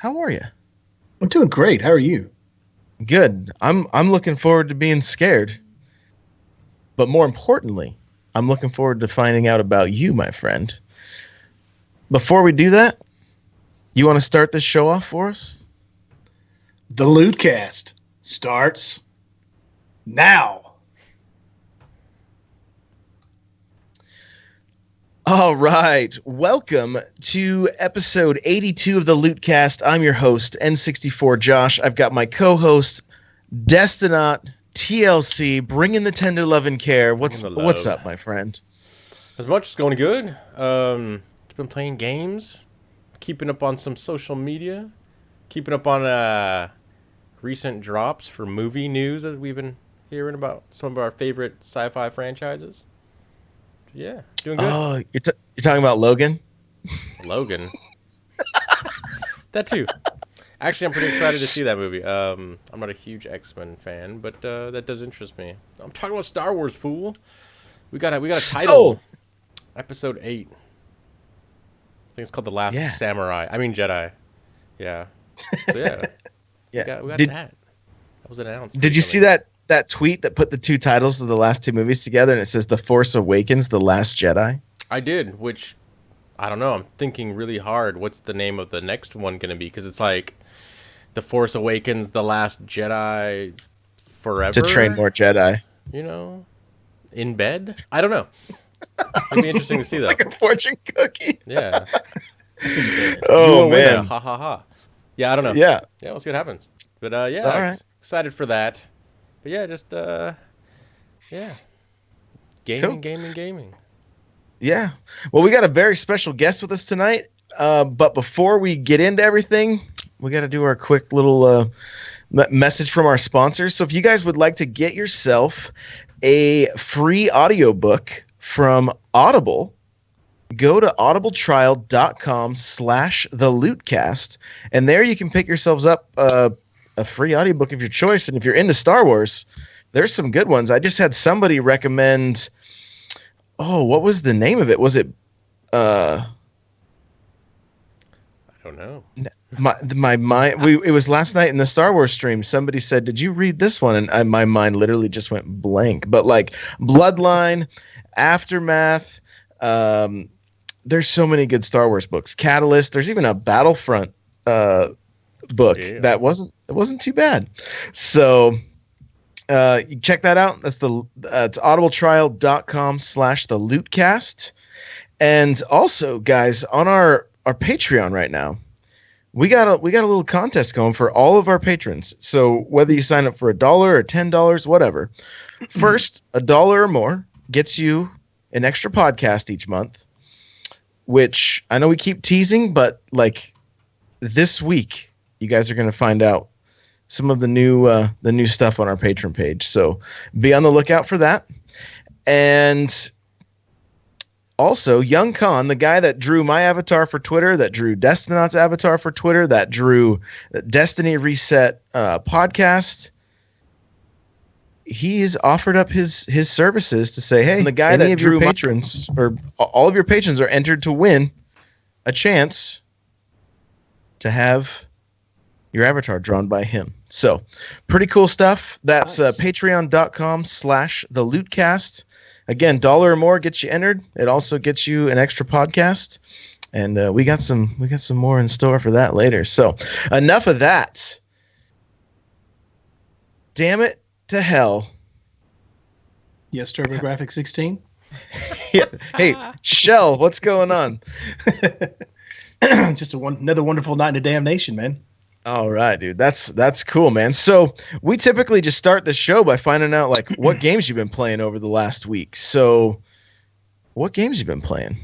How are you? I'm doing great. How are you? Good. I'm looking forward to being scared. But more importantly, I'm looking forward to finding out about you, my friend. Before we do that, you want to start this show off for us? The Lootcast starts now. All right. Welcome to episode 82 of the Lootcast. I'm your host, N64 Josh. I've got my co-host, Destinot TLC, bringing the tender love and care. What's up, my friend? As much as going good. It's been playing games, keeping up on some social media, keeping up on recent drops for movie news that we've been hearing about some of our favorite sci-fi franchises. Yeah, doing good. Oh, you're talking about Logan? Logan. That too. Actually, I'm pretty excited to see that movie. I'm not a huge X-Men fan, but that does interest me. I'm talking about Star Wars, fool. We got a title. Oh. Episode 8. I think it's called The Last Samurai. I mean Jedi. Yeah. So yeah. Yeah. We got that. That was announced. Did you see that tweet that put the two titles of the last two movies together and it says The Force Awakens, The Last Jedi? I did, which, I don't know, I'm thinking really hard. What's the name of the next one going to be? Because it's like The Force Awakens, The Last Jedi forever. To train more Jedi. You know? In bed? I don't know. It'd be interesting to see that. Like a fortune cookie. Yeah. Oh, man. Ha ha ha. Yeah, I don't know. Yeah. Yeah, we'll see what happens. But yeah, all right. Excited for that. But yeah, just yeah. Gaming, cool. Gaming. Yeah. Well, we got a very special guest with us tonight. But before we get into everything, we got to do our quick little message from our sponsors. So if you guys would like to get yourself a free audiobook from Audible, go to audibletrial.com/thelootcast, and there you can pick yourselves up a free audiobook of your choice. And if you're into Star Wars, there's some good ones. I just had somebody recommend, what was the name of it? Was it I don't know. My mind. It was last night in the Star Wars stream. Somebody said, "Did you read this one?" And my mind literally just went blank. But like Bloodline, Aftermath. There's so many good Star Wars books. Catalyst. There's even a Battlefront book that wasn't too bad. So you check that out. That's it's audibletrial.com/thelootcast. And also, guys, on our Patreon right now, we got a little contest going for all of our patrons. So whether you sign up for $1 or $10, whatever, first $1 or more gets you an extra podcast each month, which I know we keep teasing, but like this week, you guys are going to find out some of the new stuff on our Patreon page. So be on the lookout for that. And also, Young Khan, the guy that drew my avatar for Twitter, that drew Destinot's avatar for Twitter, that drew Destiny Reset podcast, he's offered up his services to say, hey, the guy that drew patrons, or all of your patrons are entered to win a chance to have your avatar drawn by him. So pretty cool stuff. That's nice. Patreon.com/thelootcast. Again, $1 or more gets you entered. It also gets you an extra podcast, and we got some more in store for that later. So enough of that. Damn it to hell. Yes, TurboGrafx 16. Yeah. Hey, Shell, what's going on? Just another wonderful night in the damnation, man. All right, dude. That's cool, man. So we typically just start the show by finding out like what games you've been playing over the last week. So what games you've been playing?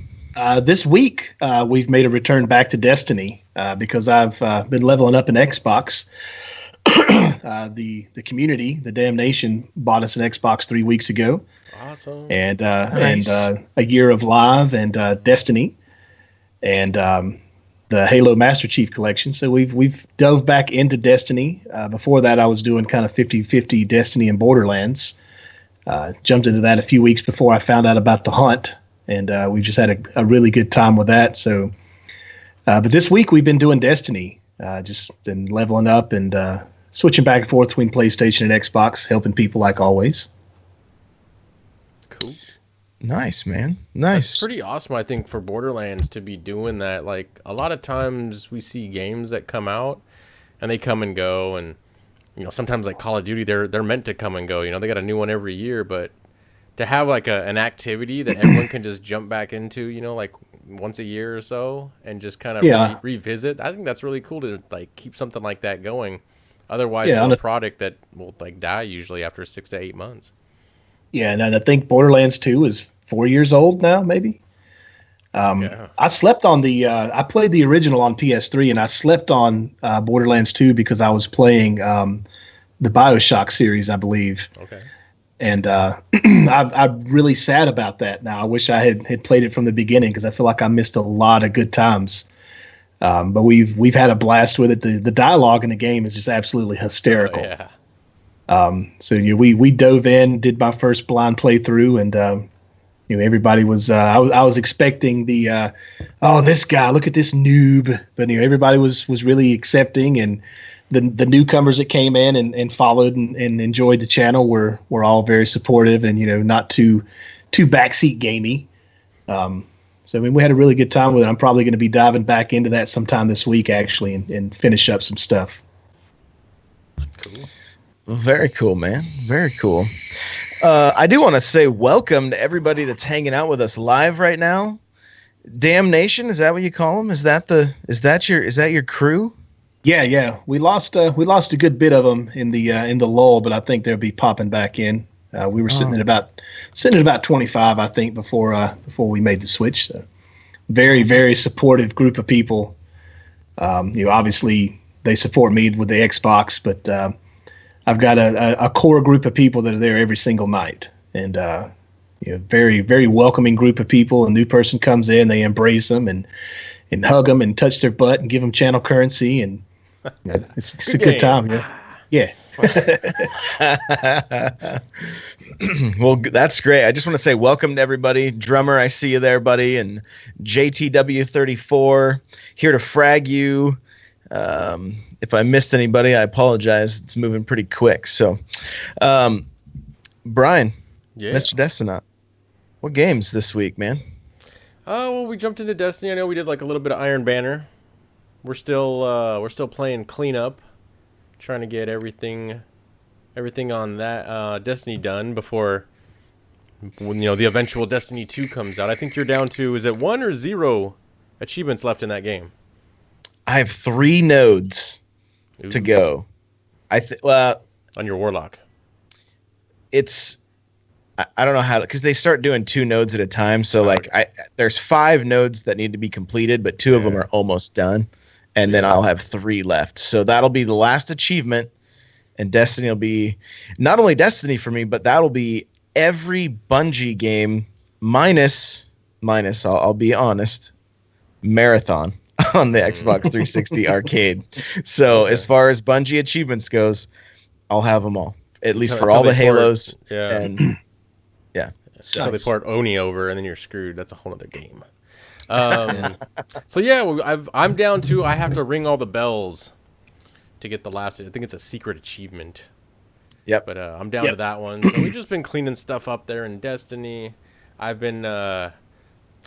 This week, we've made a return back to Destiny because I've been leveling up in Xbox. The community, the damnation, bought us an Xbox 3 weeks ago. Awesome. And nice. and a year of Live and Destiny and the Halo Master Chief Collection. So we've dove back into Destiny. Before that, I was doing kind of 50-50 Destiny and Borderlands. Jumped into that a few weeks before I found out about The Hunt, and we just had a really good time with that. So, but this week we've been doing Destiny. Just been leveling up and switching back and forth between PlayStation and Xbox, helping people like always. Cool. Nice, man. That's Nice. pretty awesome, I think, for Borderlands to be doing that. Like, a lot of times we see games that come out and they come and go, and sometimes like Call of Duty, they're meant to come and go. They got a new one every year, but to have like an activity that everyone can just jump back into, like once a year or so, and just kind of revisit, I think that's really cool to like keep something like that going. Otherwise, it's a product that will like die usually after 6 to 8 months. Yeah, and I think Borderlands 2 is 4 years old now, maybe. I slept on I played the original on PS3, and I slept on Borderlands 2 because I was playing the BioShock series, I believe. Okay. And I'm really sad about that now. I wish I had played it from the beginning because I feel like I missed a lot of good times. But we've had a blast with it. The dialogue in the game is just absolutely hysterical. Oh, yeah. So we dove in, did my first blind playthrough, and everybody was I was expecting the this guy, look at this noob, but everybody was really accepting, and the newcomers that came in and followed and enjoyed the channel were all very supportive and not too backseat gamey. So we had a really good time with it. I'm probably going to be diving back into that sometime this week actually and finish up some stuff. Cool. Very cool, man. Very cool. I do want to say welcome to everybody that's hanging out with us live right now. Damnation, is that what you call them? Is that your crew? Yeah. We lost a good bit of them in the lull, but I think they'll be popping back in. We were sitting at about 25, I think, before we made the switch. So very, very supportive group of people. Obviously they support me with the Xbox, but I've got a core group of people that are there every single night, and very, very welcoming group of people. A new person comes in, they embrace them and hug them and touch their butt and give them channel currency, and it's a good time. Yeah. Well, that's great. I just want to say welcome to everybody. Drummer, I see you there, buddy, and JTW34 here to frag you. If I missed anybody, I apologize. It's moving pretty quick. So, Brian, Mr. Destinat, what games this week, man? Well, we jumped into Destiny. I know we did like a little bit of Iron Banner. We're still playing cleanup, trying to get everything on that Destiny done before the eventual Destiny 2 comes out. I think you're down to, is it 1 or 0 achievements left in that game? I have 3 nodes to go. On your Warlock. I don't know how, because they start doing 2 nodes at a time. So there's 5 nodes that need to be completed, but 2 of them are almost done, and then I'll have 3 left. So that'll be the last achievement, and Destiny will be not only Destiny for me, but that'll be every Bungie game minus. I'll be honest, Marathon on the Xbox 360 arcade. So as far as Bungie achievements goes, I'll have them all, at least for all the Halos. And So they port Oni over, and then you're screwed. That's a whole other game. So yeah, I'm down to, I have to ring all the bells to get the last. I think it's a secret achievement. Yep. But I'm down to that one. So we've just been cleaning stuff up there in Destiny. I've been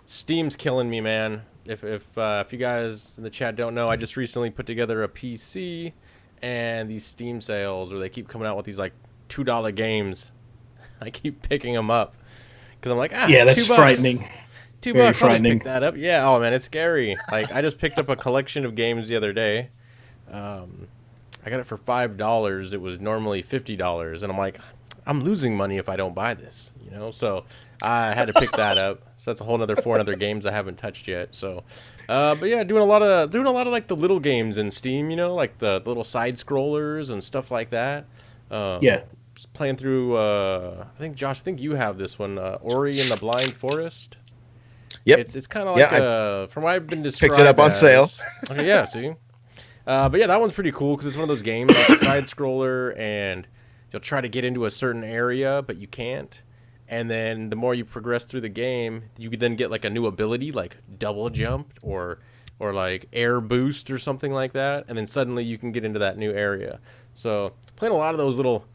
Steam's killing me, man. If you guys in the chat don't know, I just recently put together a PC, and these Steam sales where they keep coming out with these like $2 games, I keep picking them up because I'm like, that's $2. frightening. $2, I'll just pick that up. Yeah, oh man, it's scary. Like, I just picked up a collection of games the other day. I got it for $5. It was normally $50, and I'm like, I'm losing money if I don't buy this, So I had to pick that up. So that's a whole other 4 other games I haven't touched yet. So, but yeah, doing a lot of like the little games in Steam, like the little side scrollers and stuff like that. Just playing through. I think Josh, you have this one, Ori and the Blind Forest. Yep. It's kind of like from what I've been described. Picked it up on sale. Okay, yeah. See. But yeah, that one's pretty cool because it's one of those games, like a side scroller, and you'll try to get into a certain area, but you can't. And then the more you progress through the game, you could then get like a new ability, like double jump or or like air boost or something like that, and then suddenly you can get into that new area. So playing a lot of those little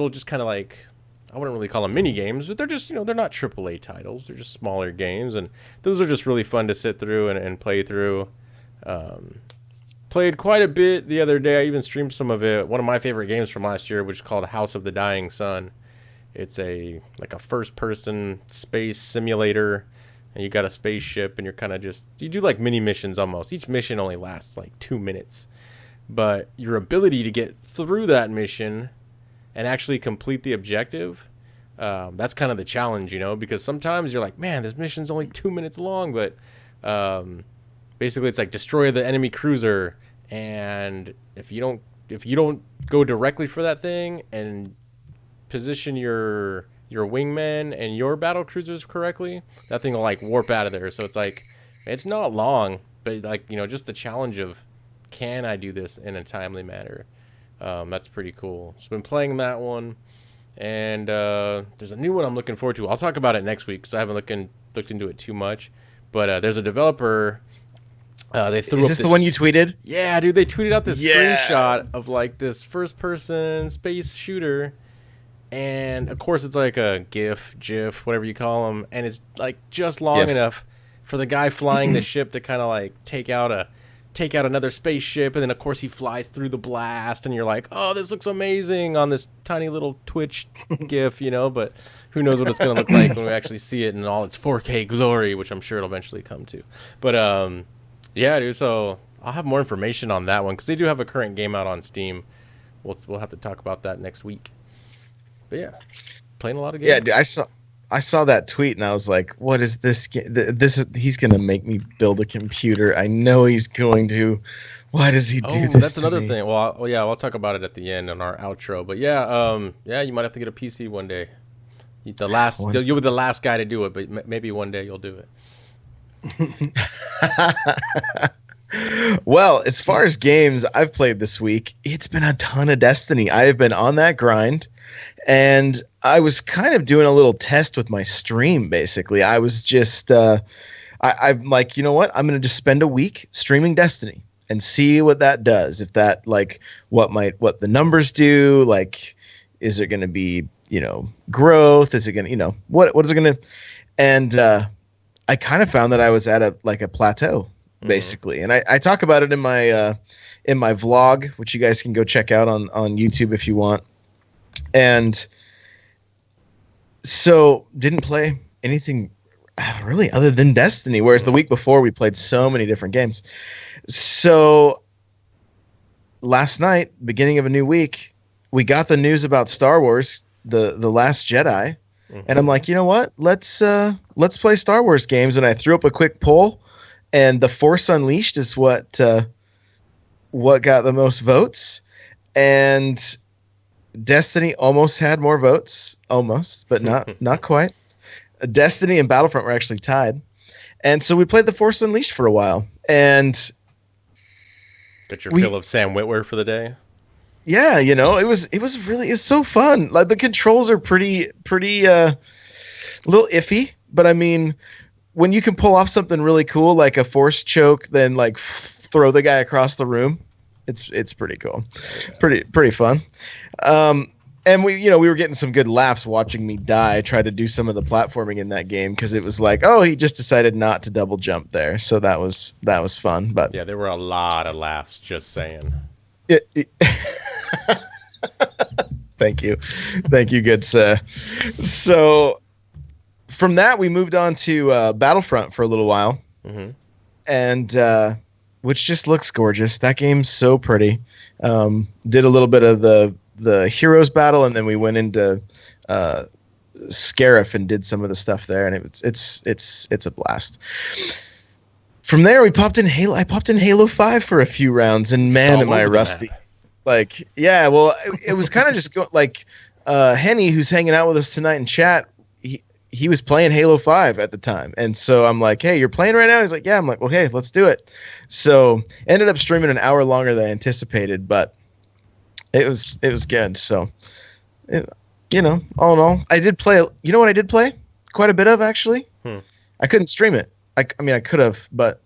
just kind of like, I wouldn't really call them mini games, but they're just, they're not AAA titles. They're just smaller games, and those are just really fun to sit through and play through. Played quite a bit the other day. I even streamed some of it. One of my favorite games from last year, which is called House of the Dying Sun. It's a first-person space simulator, and you got a spaceship, and you're kind of you do like mini missions almost. Each mission only lasts like 2 minutes, but your ability to get through that mission and actually complete the objective, that's kind of the challenge, because sometimes you're like, man, this mission's only 2 minutes long, but basically it's like destroy the enemy cruiser, and if you don't go directly for that thing and position your wingmen and your battle cruisers correctly, that thing will like warp out of there. So it's like, it's not long, but like, just the challenge of, can I do this in a timely manner? That's pretty cool. So I've been playing that one, and there's a new one I'm looking forward to. I'll talk about it next week because I haven't looked into it too much. But there's a developer. They threw Is this the one you tweeted? Yeah, dude. They tweeted out this screenshot of like this first-person space shooter, and of course it's like a GIF, whatever you call them, and it's like just long enough for the guy flying the ship to kind of like take out another spaceship, and then of course he flies through the blast, and you're like, oh, this looks amazing on this tiny little Twitch GIF, but who knows what it's gonna look like when we actually see it in all its 4K glory, which I'm sure it'll eventually come to. But yeah, dude. So I'll have more information on that one because they do have a current game out on Steam. We'll have to talk about that next week. But yeah, playing a lot of games. Yeah, dude, I saw that tweet and I was like, what is this? He's going to make me build a computer. I know he's going to. Why does he do this? That's another thing. Well, I'll talk about it at the end on our outro. But yeah, you might have to get a PC one day. You'll be the last guy to do it, but maybe one day you'll do it. Well, as far as games I've played this week, it's been a ton of Destiny. I have been on that grind, and I was kind of doing a little test with my stream. Basically, I was just I'm like, you know what? I'm going to just spend a week streaming Destiny and see what that does. If that, like, what the numbers do, like, is it going to be, growth? Is it going to, what is it going to? And I kind of found that I was at a plateau, basically. And I talk about it in my vlog, which you guys can go check out on YouTube if you want. And so didn't play anything really other than Destiny, whereas the week before we played so many different games. So last night, beginning of a new week, we got the news about Star Wars, the Last Jedi. And I'm like, you know what? Let's play Star Wars games. And I threw up a quick poll, and The Force Unleashed is what got the most votes. And Destiny almost had more votes, but not quite. Destiny and Battlefront were actually tied. And so we played The Force Unleashed for a while. And got your fill of Sam Witwer for the day? Yeah, it's so fun. Like, the controls are pretty a little iffy, but I mean, when you can pull off something really cool like a force choke, then like throw the guy across the room, it's pretty cool. Yeah. Pretty fun. And we were getting some good laughs watching me try to do some of the platforming in that game, because it was like, oh, he just decided not to double jump there. So that was fun. But yeah, there were a lot of laughs, just saying. Thank you, good sir. So from that, we moved on to Battlefront for a little while, and which just looks gorgeous. That game's so pretty. Did a little bit of the heroes battle, and then we went into Scarif and did some of the stuff there, and it's a blast. From there, we popped in Halo. I popped in Halo 5 for a few rounds, and man, am I rusty. Like, yeah, well, it was kind of just Henny, who's hanging out with us tonight in chat, he was playing Halo 5 at the time. And so I'm like, hey, you're playing right now? He's like, yeah. I'm like, well, hey, let's do it. So ended up streaming an hour longer than I anticipated, but it was good. So, all in all, I did play, you know what I did play? Quite a bit of, actually. I couldn't stream it. I mean, I could have, but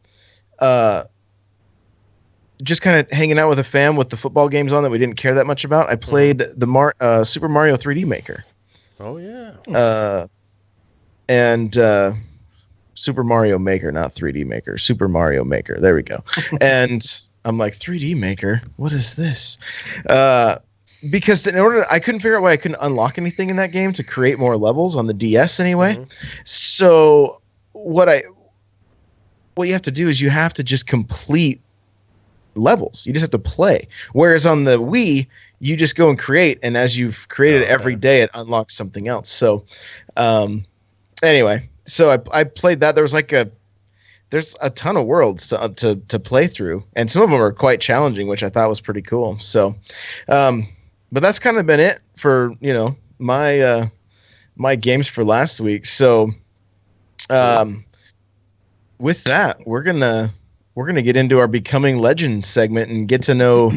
just kind of hanging out with a fam with the football games on that we didn't care that much about, I played the Super Mario 3D Maker. Oh yeah. And Super Mario Maker, not 3D Maker. Super Mario Maker. There we go. And I'm like, 3D Maker? What is this? Because I couldn't figure out why I couldn't unlock anything in that game to create more levels on the DS anyway. So what you have to do is you have to just complete levels. You just have to play. Whereas on the Wii, you just go and create, and as you've created every day, it unlocks something else. So anyway, so I played that. There's a ton of worlds to play through, and some of them are quite challenging, which I thought was pretty cool. So but that's kind of been it for, my games for last week. So with that, we're gonna get into our Becoming Legend segment and get to know.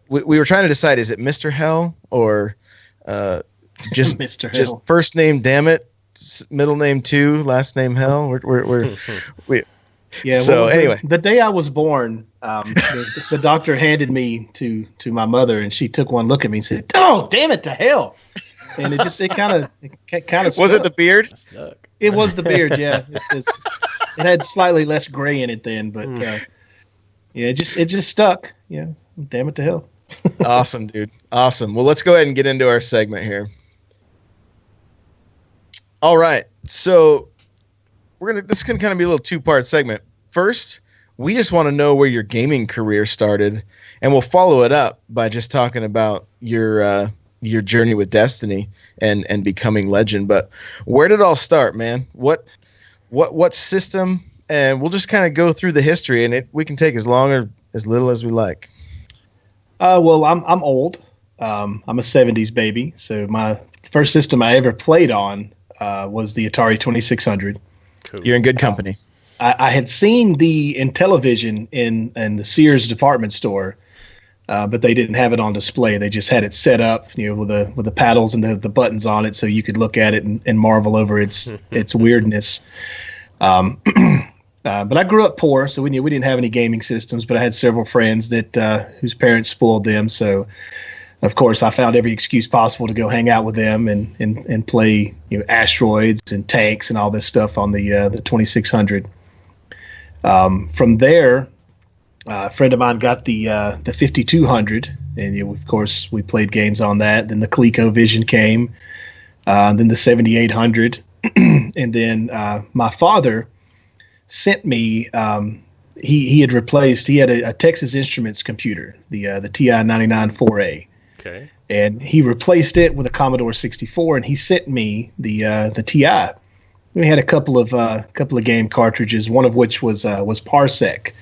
We were trying to decide, is it Mr. Hell or just Mr. Hell. Just first name Dammit, middle name 2, last name Hell. Yeah. So anyway, the day I was born, the doctor handed me to my mother, and she took one look at me and said, "Oh, damn it to hell!" And it kind of was it the beard? It was the beard. Yeah, it had slightly less gray in it then, but yeah, it just stuck. Yeah, damn it to hell. Awesome, dude. Awesome. Well, let's go ahead and get into our segment here. All right, so this can kind of be a little 2-part segment. First, we just want to know where your gaming career started, and we'll follow it up by just talking about your journey with Destiny and Becoming Legend. But where did it all start, man? What system? And we'll just kind of go through the history, and we can take as long or as little as we like. Well, I'm old. I'm a 70s baby, so my first system I ever played on was the Atari 2600. Cool. You're in good company. I had seen the Intellivision in the Sears department store, but they didn't have it on display. They just had it set up, with the paddles and the buttons on it, so you could look at it and marvel over its weirdness. But I grew up poor, so we didn't have any gaming systems. But I had several friends whose parents spoiled them, so of course I found every excuse possible to go hang out with them and play asteroids and tanks and all this stuff on the 2600. From there, a friend of mine got the 5200, and of course we played games on that. Then the ColecoVision came, then the 7800, and then my father sent me. He had a Texas Instruments computer, the TI 99 4A. Okay. And he replaced it with a Commodore 64, and he sent me the TI. We had a couple of game cartridges, one of which was Parsec.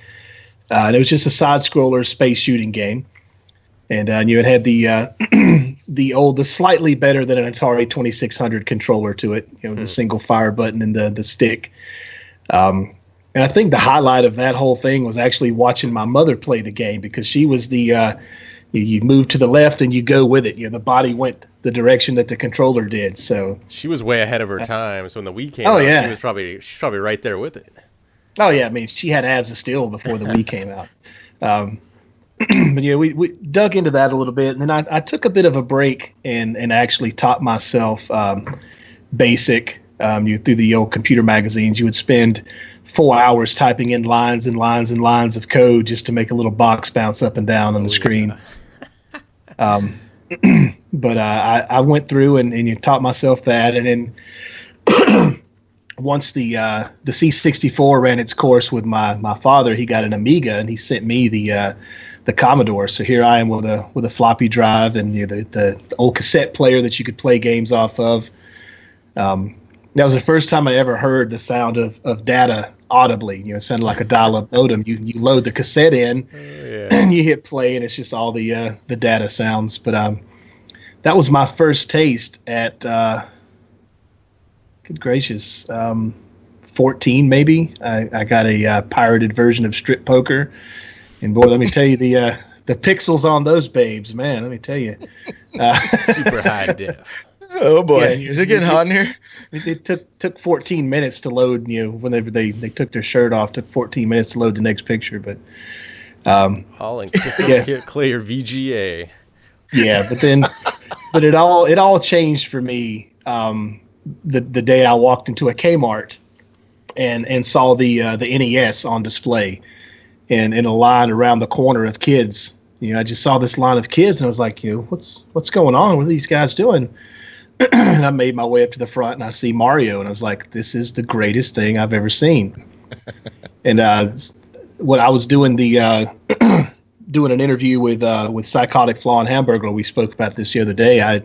And it was just a side-scroller space shooting game. And it had the slightly better than an Atari 2600 controller to it, the single fire button and the stick. And I think the highlight of that whole thing was actually watching my mother play the game, because she was you move to the left and you go with it. The body went the direction that the controller did. So she was way ahead of her time. So when the Wii came out, yeah. she's probably right there with it. Oh yeah, I mean, she had abs of steel before the Wii came out. But we dug into that a little bit, and then I took a bit of a break and actually taught myself BASIC. Through the old computer magazines, you would spend 4 hours typing in lines and lines and lines of code just to make a little box bounce up and down on the screen. Yeah. But I went through and taught myself that, and then once the C64 ran its course with my father, he got an Amiga, and he sent me the Commodore. So here I am with a floppy drive and the old cassette player that you could play games off of. That was the first time I ever heard the sound of data audibly. It sounded like a dial-up modem. You load the cassette in, and you hit play, and it's just all the data sounds. But that was my first taste at, good gracious, 14 maybe. I got a pirated version of Strip Poker, and boy, let me tell you, the pixels on those babes, man. Let me tell you, super high def. Oh boy, is it getting hot in here? It took 14 minutes to load. Whenever they took their shirt off, took 14 minutes to load the next picture. But All in crystal clear VGA. Yeah, but it all changed for me the day I walked into a Kmart and saw the NES on display, and in a line around the corner of kids. I just saw this line of kids, and I was like, what's going on? What are these guys doing? And I made my way up to the front, and I see Mario, and I was like, this is the greatest thing I've ever seen. And when I was doing doing an interview with Psychotic Flaw and Hamburger, we spoke about this the other day. I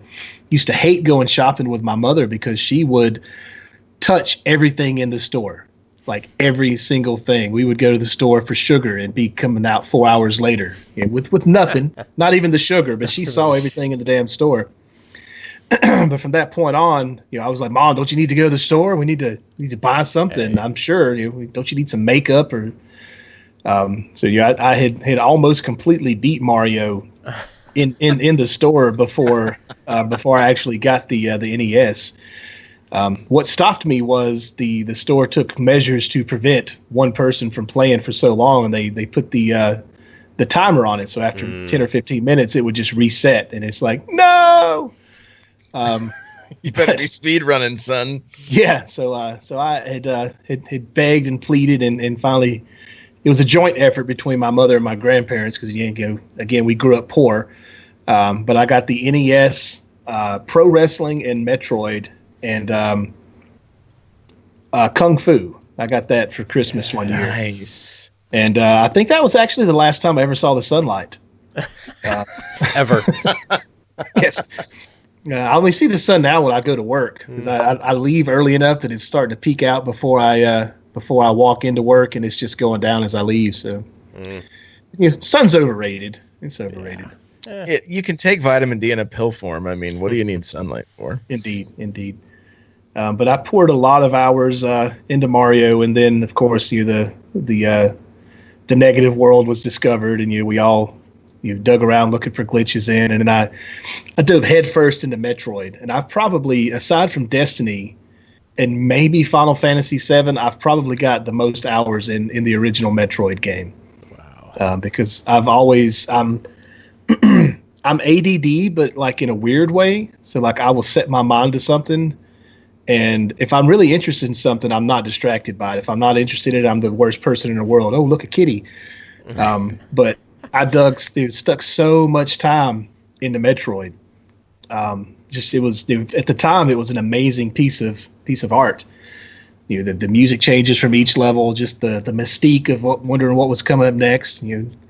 used to hate going shopping with my mother because she would touch everything in the store, like every single thing. We would go to the store for sugar and be coming out 4 hours later with nothing, not even the sugar, but she saw everything in the damn store. But from that point on, I was like, Mom, don't you need to go to the store? We need to buy something. Hey. I'm sure. Don't you need some makeup or? I had almost completely beat Mario in the store before I actually got the NES. What stopped me was the store took measures to prevent one person from playing for so long, and they put the timer on it. So after 10 or 15 minutes, it would just reset, and it's like, no. You better be speed running, son. Yeah. So I had begged and pleaded, and finally, it was a joint effort between my mother and my grandparents because again, we grew up poor. But I got the NES, Pro Wrestling, and Metroid, and Kung Fu. I got that for Christmas one year. Nice. And I think that was actually the last time I ever saw the sunlight. Ever. Yes. I only see the sun now when I go to work because I leave early enough that it's starting to peek out before I walk into work, and it's just going down as I leave. So, sun's overrated. It's overrated. Yeah. You can take vitamin D in a pill form. I mean, what do you need sunlight for? Indeed. But I poured a lot of hours into Mario, and then of course the negative world was discovered, and we all dug around looking for glitches in, and then I dove headfirst into Metroid, and I've probably, aside from Destiny and maybe Final Fantasy VII, I've probably got the most hours in the original Metroid game. Wow. Because I'm ADD, but like in a weird way. So like I will set my mind to something, and if I'm really interested in something, I'm not distracted by it. If I'm not interested in it, I'm the worst person in the world. Oh, look, a kitty. But I stuck so much time into Metroid. At the time, it was an amazing piece of art. The music changes from each level, just the mystique of wondering what was coming up next.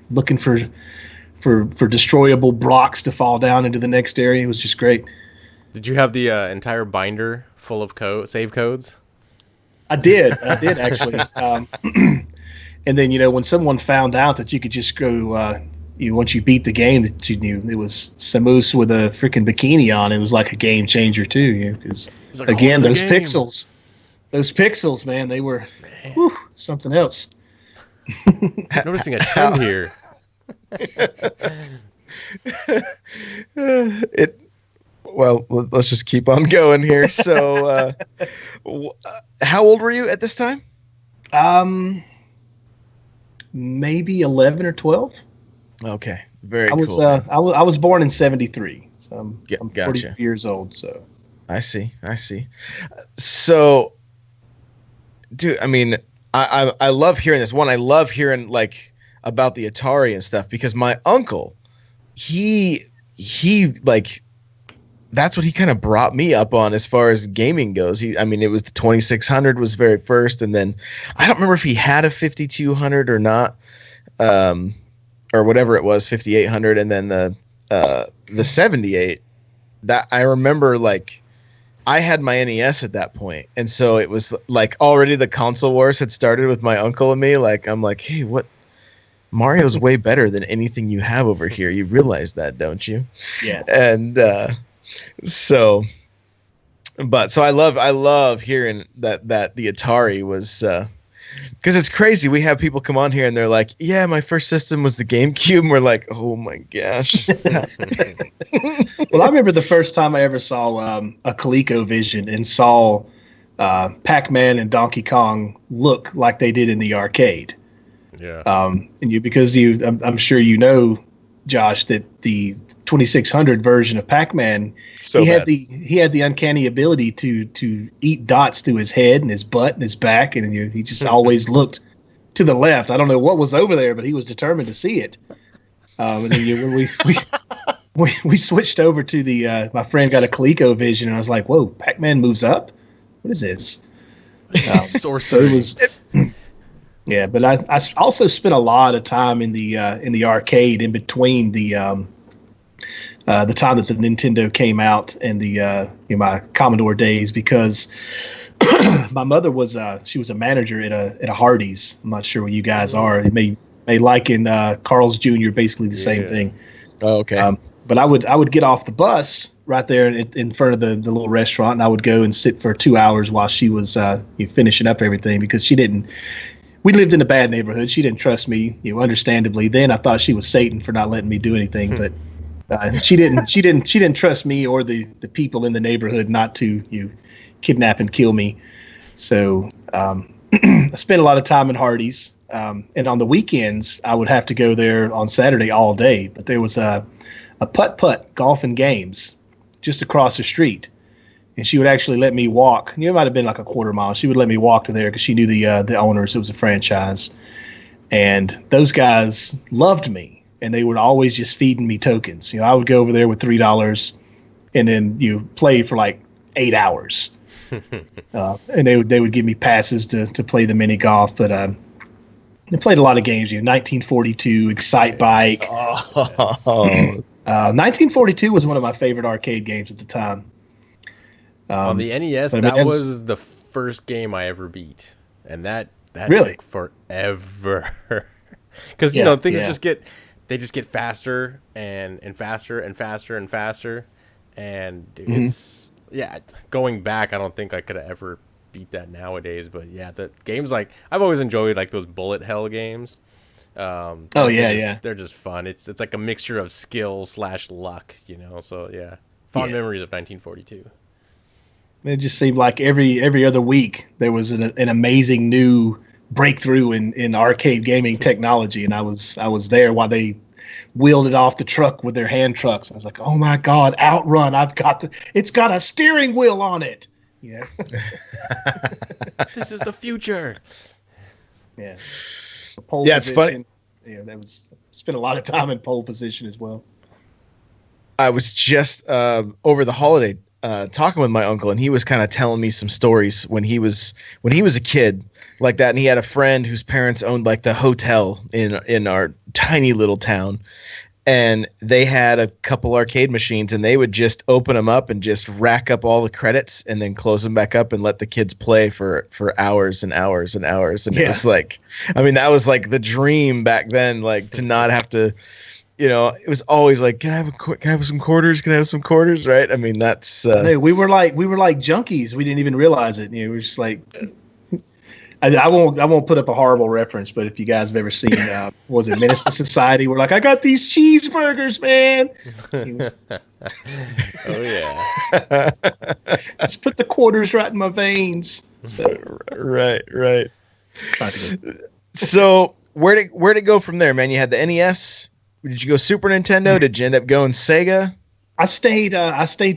Looking for destroyable blocks to fall down into the next area. It was just great. Did you have the entire binder full of save codes? I did actually. And then when someone found out that you could just go. Once you beat the game, that you knew it was Samus with a freaking bikini on. It was like a game changer too. Because again, those pixels, man, they were something else. Noticing a trend here. Well, let's just keep on going here. So, how old were you at this time? Maybe 11 or 12. Okay, very cool. I was born in 73, so I'm 40 years old. So I see. So, dude, I mean, I love hearing this. One, I love hearing like about the Atari and stuff because my uncle, he like, that's what he kind of brought me up on as far as gaming goes. It was the 2600 was very first, and then I don't remember if he had a 5200 or not. Or whatever it was, 5800, and then the 78. That I remember, like, I had my NES at that point, and so it was like already the console wars had started with my uncle and me. Like, I'm like, hey, what? Mario's way better than anything you have over here. You realize that, don't you? Yeah. And so I love hearing that the Atari was. Because it's crazy. We have people come on here and they're like, yeah, my first system was the GameCube. And we're like, oh my gosh. Well, I remember the first time I ever saw a ColecoVision and saw Pac-Man and Donkey Kong look like they did in the arcade. Yeah. I'm sure you know, Josh, that the 2600 version of Pac-Man, So he had bad. he had the uncanny ability to eat dots through his head and his butt and his back, and he just always looked to the left. I don't know what was over there, but he was determined to see it. And then when we switched over to the my friend got a ColecoVision, and I was like, "Whoa, Pac-Man moves up? What is this?" Sorcery. So it was. Yeah, but I also spent a lot of time in the arcade in between the time that the Nintendo came out and the my Commodore days, because my mother was she was a manager at a Hardee's. I'm not sure what you guys are. It may liken Carl's Jr. basically the same thing. Oh, okay. But I would get off the bus right there in front of the little restaurant, and I would go and sit for 2 hours while she was finishing up everything, because she didn't. We lived in a bad neighborhood. She didn't trust me, understandably. Then I thought she was Satan for not letting me do anything, but she didn't trust me or the people in the neighborhood not to kidnap and kill me. So I spent a lot of time in Hardee's, and on the weekends I would have to go there on Saturday all day. But there was a putt golf and games just across the street. And she would actually let me walk. It might have been like a quarter mile. She would let me walk to there because she knew the owners. It was a franchise. And those guys loved me. And they were always just feeding me tokens. I would go over there with $3 and then play for like 8 hours. And they would give me passes to play the mini golf. But I played a lot of games. 1942, Excite Bike. 1942 was one of my favorite arcade games at the time. On the NES, that was the first game I ever beat, and that really took forever. Because things just get faster and faster and faster and faster, and it's going back, I don't think I could have ever beat that nowadays. But yeah, the games like I've always enjoyed like those bullet hell games. They're just fun. It's like a mixture of skill / luck, So yeah, fond memories of 1942. It just seemed like every other week there was an amazing new breakthrough in arcade gaming technology, and I was there while they wheeled it off the truck with their hand trucks. I was like, oh my God, Outrun! It's got a steering wheel on it. This is the future. Yeah. It's funny. Spent a lot of time in pole position as well. I was just over the holiday talking with my uncle, and he was kind of telling me some stories when he was a kid like that, and he had a friend whose parents owned like the hotel in our tiny little town, and they had a couple arcade machines, and they would just open them up and just rack up all the credits and then close them back up and let the kids play for hours and hours and hours. And it was like, I mean, that was like the dream back then, like to not have to, it was always like, can I have some quarters? Can I have some quarters? Right. I mean, that's, hey, we were like junkies. We didn't even realize it. We were just like, I won't put up a horrible reference, but if you guys have ever seen, was it Menace to Society? We're like, I got these cheeseburgers, man. Oh yeah. Just put the quarters right in my veins. So, right. So where'd it go from there, man? You had the NES. Did you go Super Nintendo? Did you end up going Sega? I stayed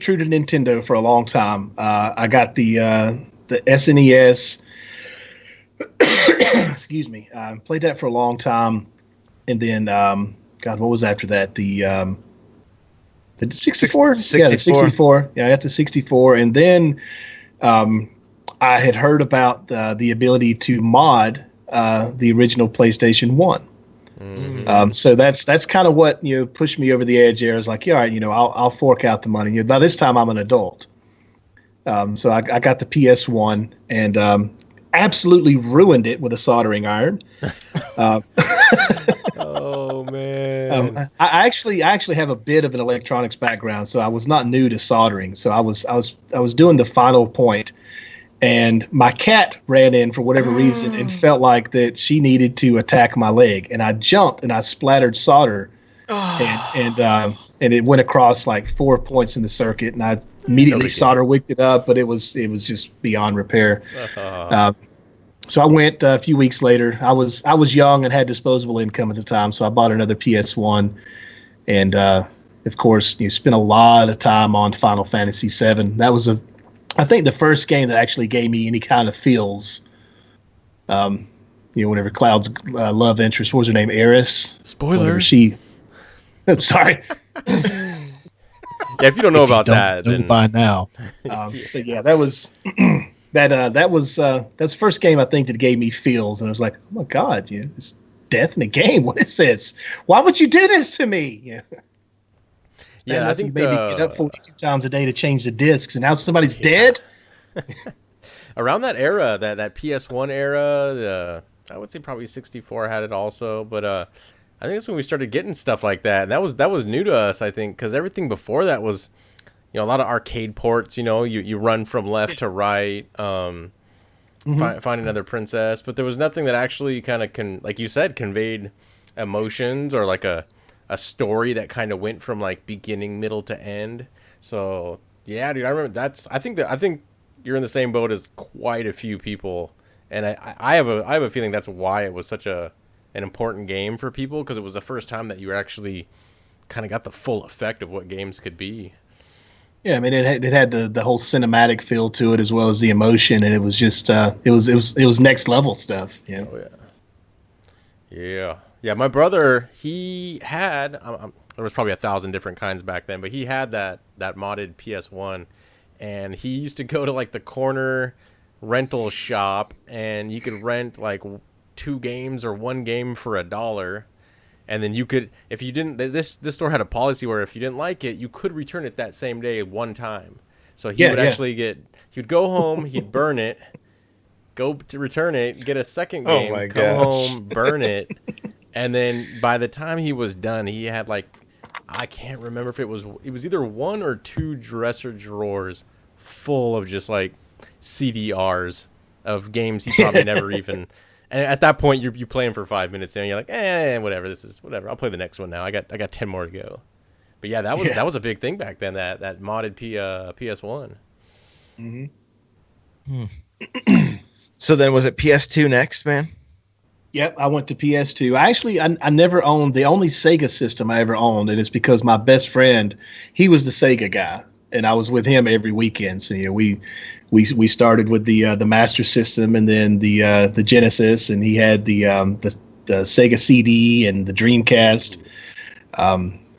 true to Nintendo for a long time. I got the SNES. Excuse me. Played that for a long time, and then God, what was after that? The 64. 64. Yeah, the 64. Yeah, I got the 64, and then I had heard about the ability to mod the original PlayStation 1. Mm-hmm. So that's kind of what pushed me over the edge there. I was like, yeah, all right, I'll fork out the money. By this time, I'm an adult. So I got the PS1 and absolutely ruined it with a soldering iron. Oh man! I actually have a bit of an electronics background, so I was not new to soldering. So I was doing the final point, and my cat ran in for whatever reason and felt like that she needed to attack my leg, and I jumped and I splattered solder, and it went across like 4 points in the circuit, and I immediately solder wicked it up, but it was just beyond repair. So I went a few weeks later. I was young and had disposable income at the time, so I bought another PS1, and of course, you spent a lot of time on Final Fantasy VII. That was I think the first game that actually gave me any kind of feels. Whenever Cloud's love interest, what was her name, Eris? Spoiler. Whenever she, I'm sorry. Yeah, if you don't know about that, then by now. But yeah, that was that was that's the first game I think that gave me feels, and I was like, oh my god, it's death in a game. What is this? Why would you do this to me? Yeah, I think you maybe get up 42 times a day to change the discs, and now somebody's dead. Around that era, that PS1 era, I would say probably 64 had it also, but I think that's when we started getting stuff like that, and that was new to us, I think, because everything before that was, a lot of arcade ports. You run from left to right, find another princess, but there was nothing that actually kind of like you said, conveyed emotions or like a story that kind of went from like beginning, middle to end. So yeah, dude, I remember I think you're in the same boat as quite a few people, and I have a feeling that's why it was such an important game for people, because it was the first time that you actually kind of got the full effect of what games could be. Yeah, I mean, it had the whole cinematic feel to it as well as the emotion, and it was just it was next level stuff. Yeah. Oh yeah. Yeah. My brother, he had there was probably 1,000 different kinds back then, but he had that modded PS1, and he used to go to like the corner rental shop, and you could rent like 2 games or 1 game for $1. And then you could, if you didn't, this store had a policy where if you didn't like it, you could return it that same day one time. So he would actually he'd go home, he'd burn it, go to return it, get a second game, come home, burn it. And then by the time he was done, he had like, I can't remember if it was either 1 or 2 dresser drawers full of just like CDRs of games he probably never even. And at that point, you're playing for 5 minutes, and you're like, whatever. This is whatever. I'll play the next one now. I got 10 more to go. But yeah, that was a big thing back then. That modded PS1. Mm-hmm. So then, was it PS2 next, man? Yep, I went to PS2. I never owned the only Sega system I ever owned, and it's because my best friend, he was the Sega guy, and I was with him every weekend. So we started with the Master System, and then the Genesis, and he had the Sega CD and the Dreamcast.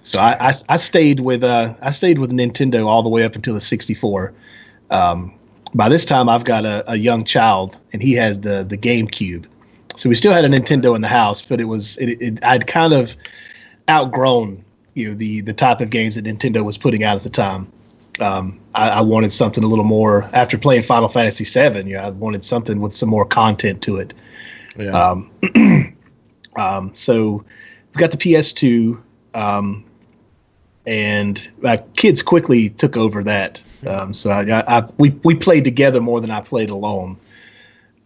So I stayed with Nintendo all the way up until the 64. By this time, I've got a young child, and he has the GameCube. So we still had a Nintendo in the house, but I'd kind of outgrown the type of games that Nintendo was putting out at the time. I wanted something a little more. After playing Final Fantasy VII, I wanted something with some more content to it. Yeah. So we got the PS2, and my kids quickly took over that. So we played together more than I played alone.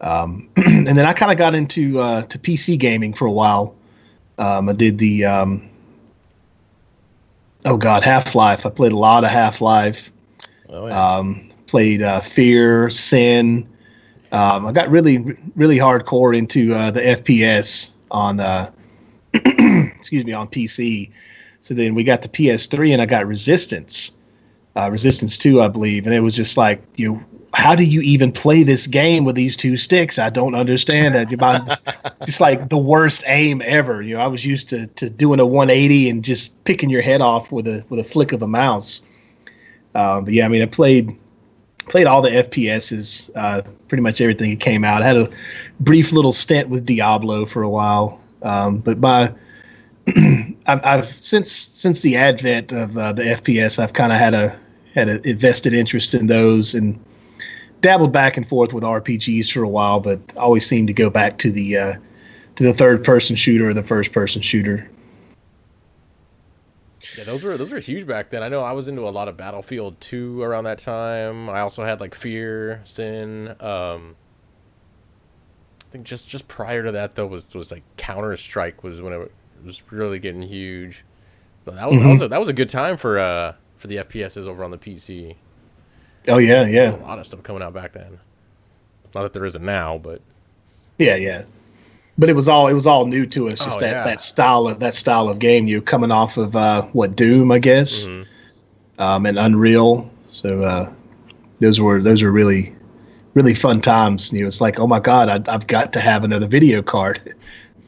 And then I kind of got into to PC gaming for a while. I did the Half-Life. I played a lot of Half-Life. Oh, yeah. Played Fear, Sin. I got really, really hardcore into the FPS on on PC. So then we got the PS3, and I got Resistance 2, I believe. And it was just like, how do you even play this game with these 2 sticks? I don't understand it. Just like the worst aim ever. I was used to doing a 180 and just picking your head off with a flick of a mouse. But yeah, I mean, I played all the FPSs, pretty much everything that came out. I had a brief little stint with Diablo for a while, but I've since the advent of the FPS, I've kind of had a vested interest in those, and dabbled back and forth with RPGs for a while, but always seemed to go back to the third person shooter or the first person shooter. Yeah, those were huge back then. I know I was into a lot of Battlefield 2 around that time. I also had like Fear, Sin. I think just prior to that though was like Counter-Strike was when it was really getting huge. But that was a good time for the FPSs over on the PC. Oh yeah. There was a lot of stuff coming out back then. Not that there isn't now, but Yeah, yeah. But it was all new to us. Just Oh that yeah. that style of game. You're coming off of Doom, I guess, Hmm. and Unreal. So those were really really fun times. It's like, oh my god, I've got to have another video card.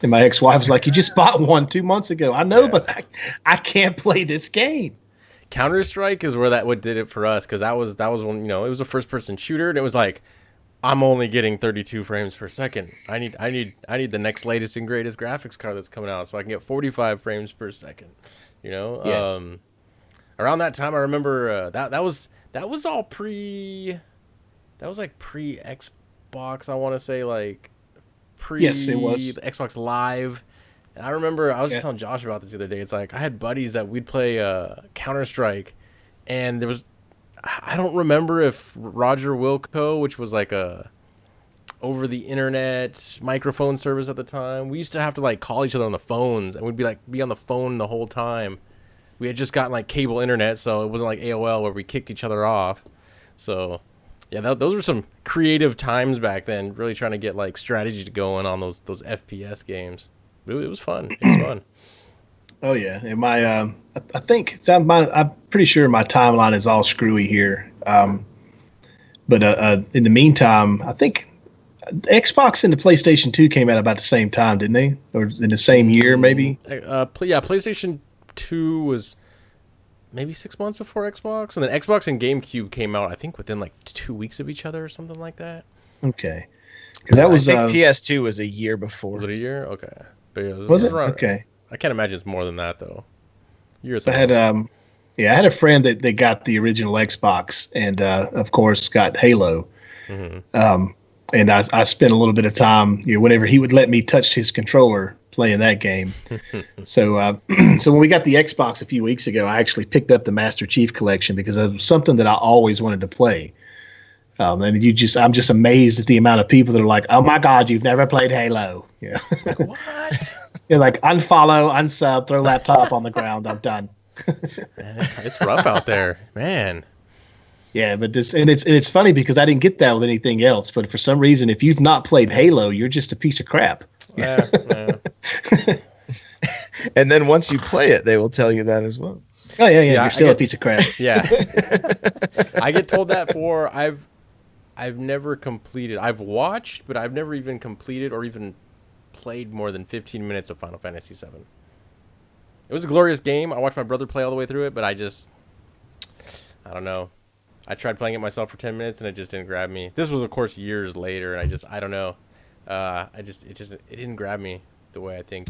And my ex-wife was like, "You just bought one 2 months ago." I know, Yeah. but I can't play this game. Counter Strike is where what did it for us, because that was when it was a first person shooter, and it was like, I'm only getting 32 frames per second. I need the next latest and greatest graphics card that's coming out so I can get 45 frames per second. Yeah. Around that time, I remember that was all that was like pre Xbox. I want to say like pre Yes, it was. the Xbox Live. And I remember I was just Yeah. telling Josh about this the other day. It's like I had buddies that we'd play Counter Strike, and I don't remember if Roger Wilco, which was like a over the internet microphone service at the time. We used to have to like call each other on the phones, and we'd be on the phone the whole time. We had just gotten like cable internet, so it wasn't like AOL where we kicked each other off. So yeah, those were some creative times back then. Really trying to get like strategy to go on those FPS games. It was fun. It was fun. Oh yeah, and I think I'm pretty sure my timeline is all screwy here. But in the meantime, I think Xbox and the PlayStation 2 came out about the same time, didn't they? Or in the same year, maybe? PlayStation 2 was maybe 6 months before Xbox, and then Xbox and GameCube came out, I think, within like 2 weeks of each other or something like that. Okay. Because that was I think PS2 was a year before. Was it a year? Okay. But yeah, was it? around, Okay. I can't imagine it's more than that though. So I had I had a friend that got the original Xbox and of course got Halo. Mm-hmm. And I spent a little bit of time, whenever he would let me touch his controller playing that game. So so when we got the Xbox a few weeks ago, I actually picked up the Master Chief Collection because it was something that I always wanted to play. And I'm just amazed at the amount of people that are like, "Oh my God, you've never played Halo." Yeah. Like, what? You're like, unfollow, unsub, throw laptop on the ground. I'm done. Man, it's rough out there, man. Yeah, but it's funny because I didn't get that with anything else. But for some reason, if you've not played Halo, you're just a piece of crap. Yeah. And then once you play it, they will tell you that as well. Oh yeah, you're still a piece of crap. Yeah. I get told that I've never completed. I've watched, but I've never even completed or even played more than 15 minutes of Final Fantasy VII. It was a glorious game. I watched my brother play all the way through it, but I don't know. I tried playing it myself for 10 minutes and it just didn't grab me. This was, of course, years later, and I don't know. It didn't grab me the way I think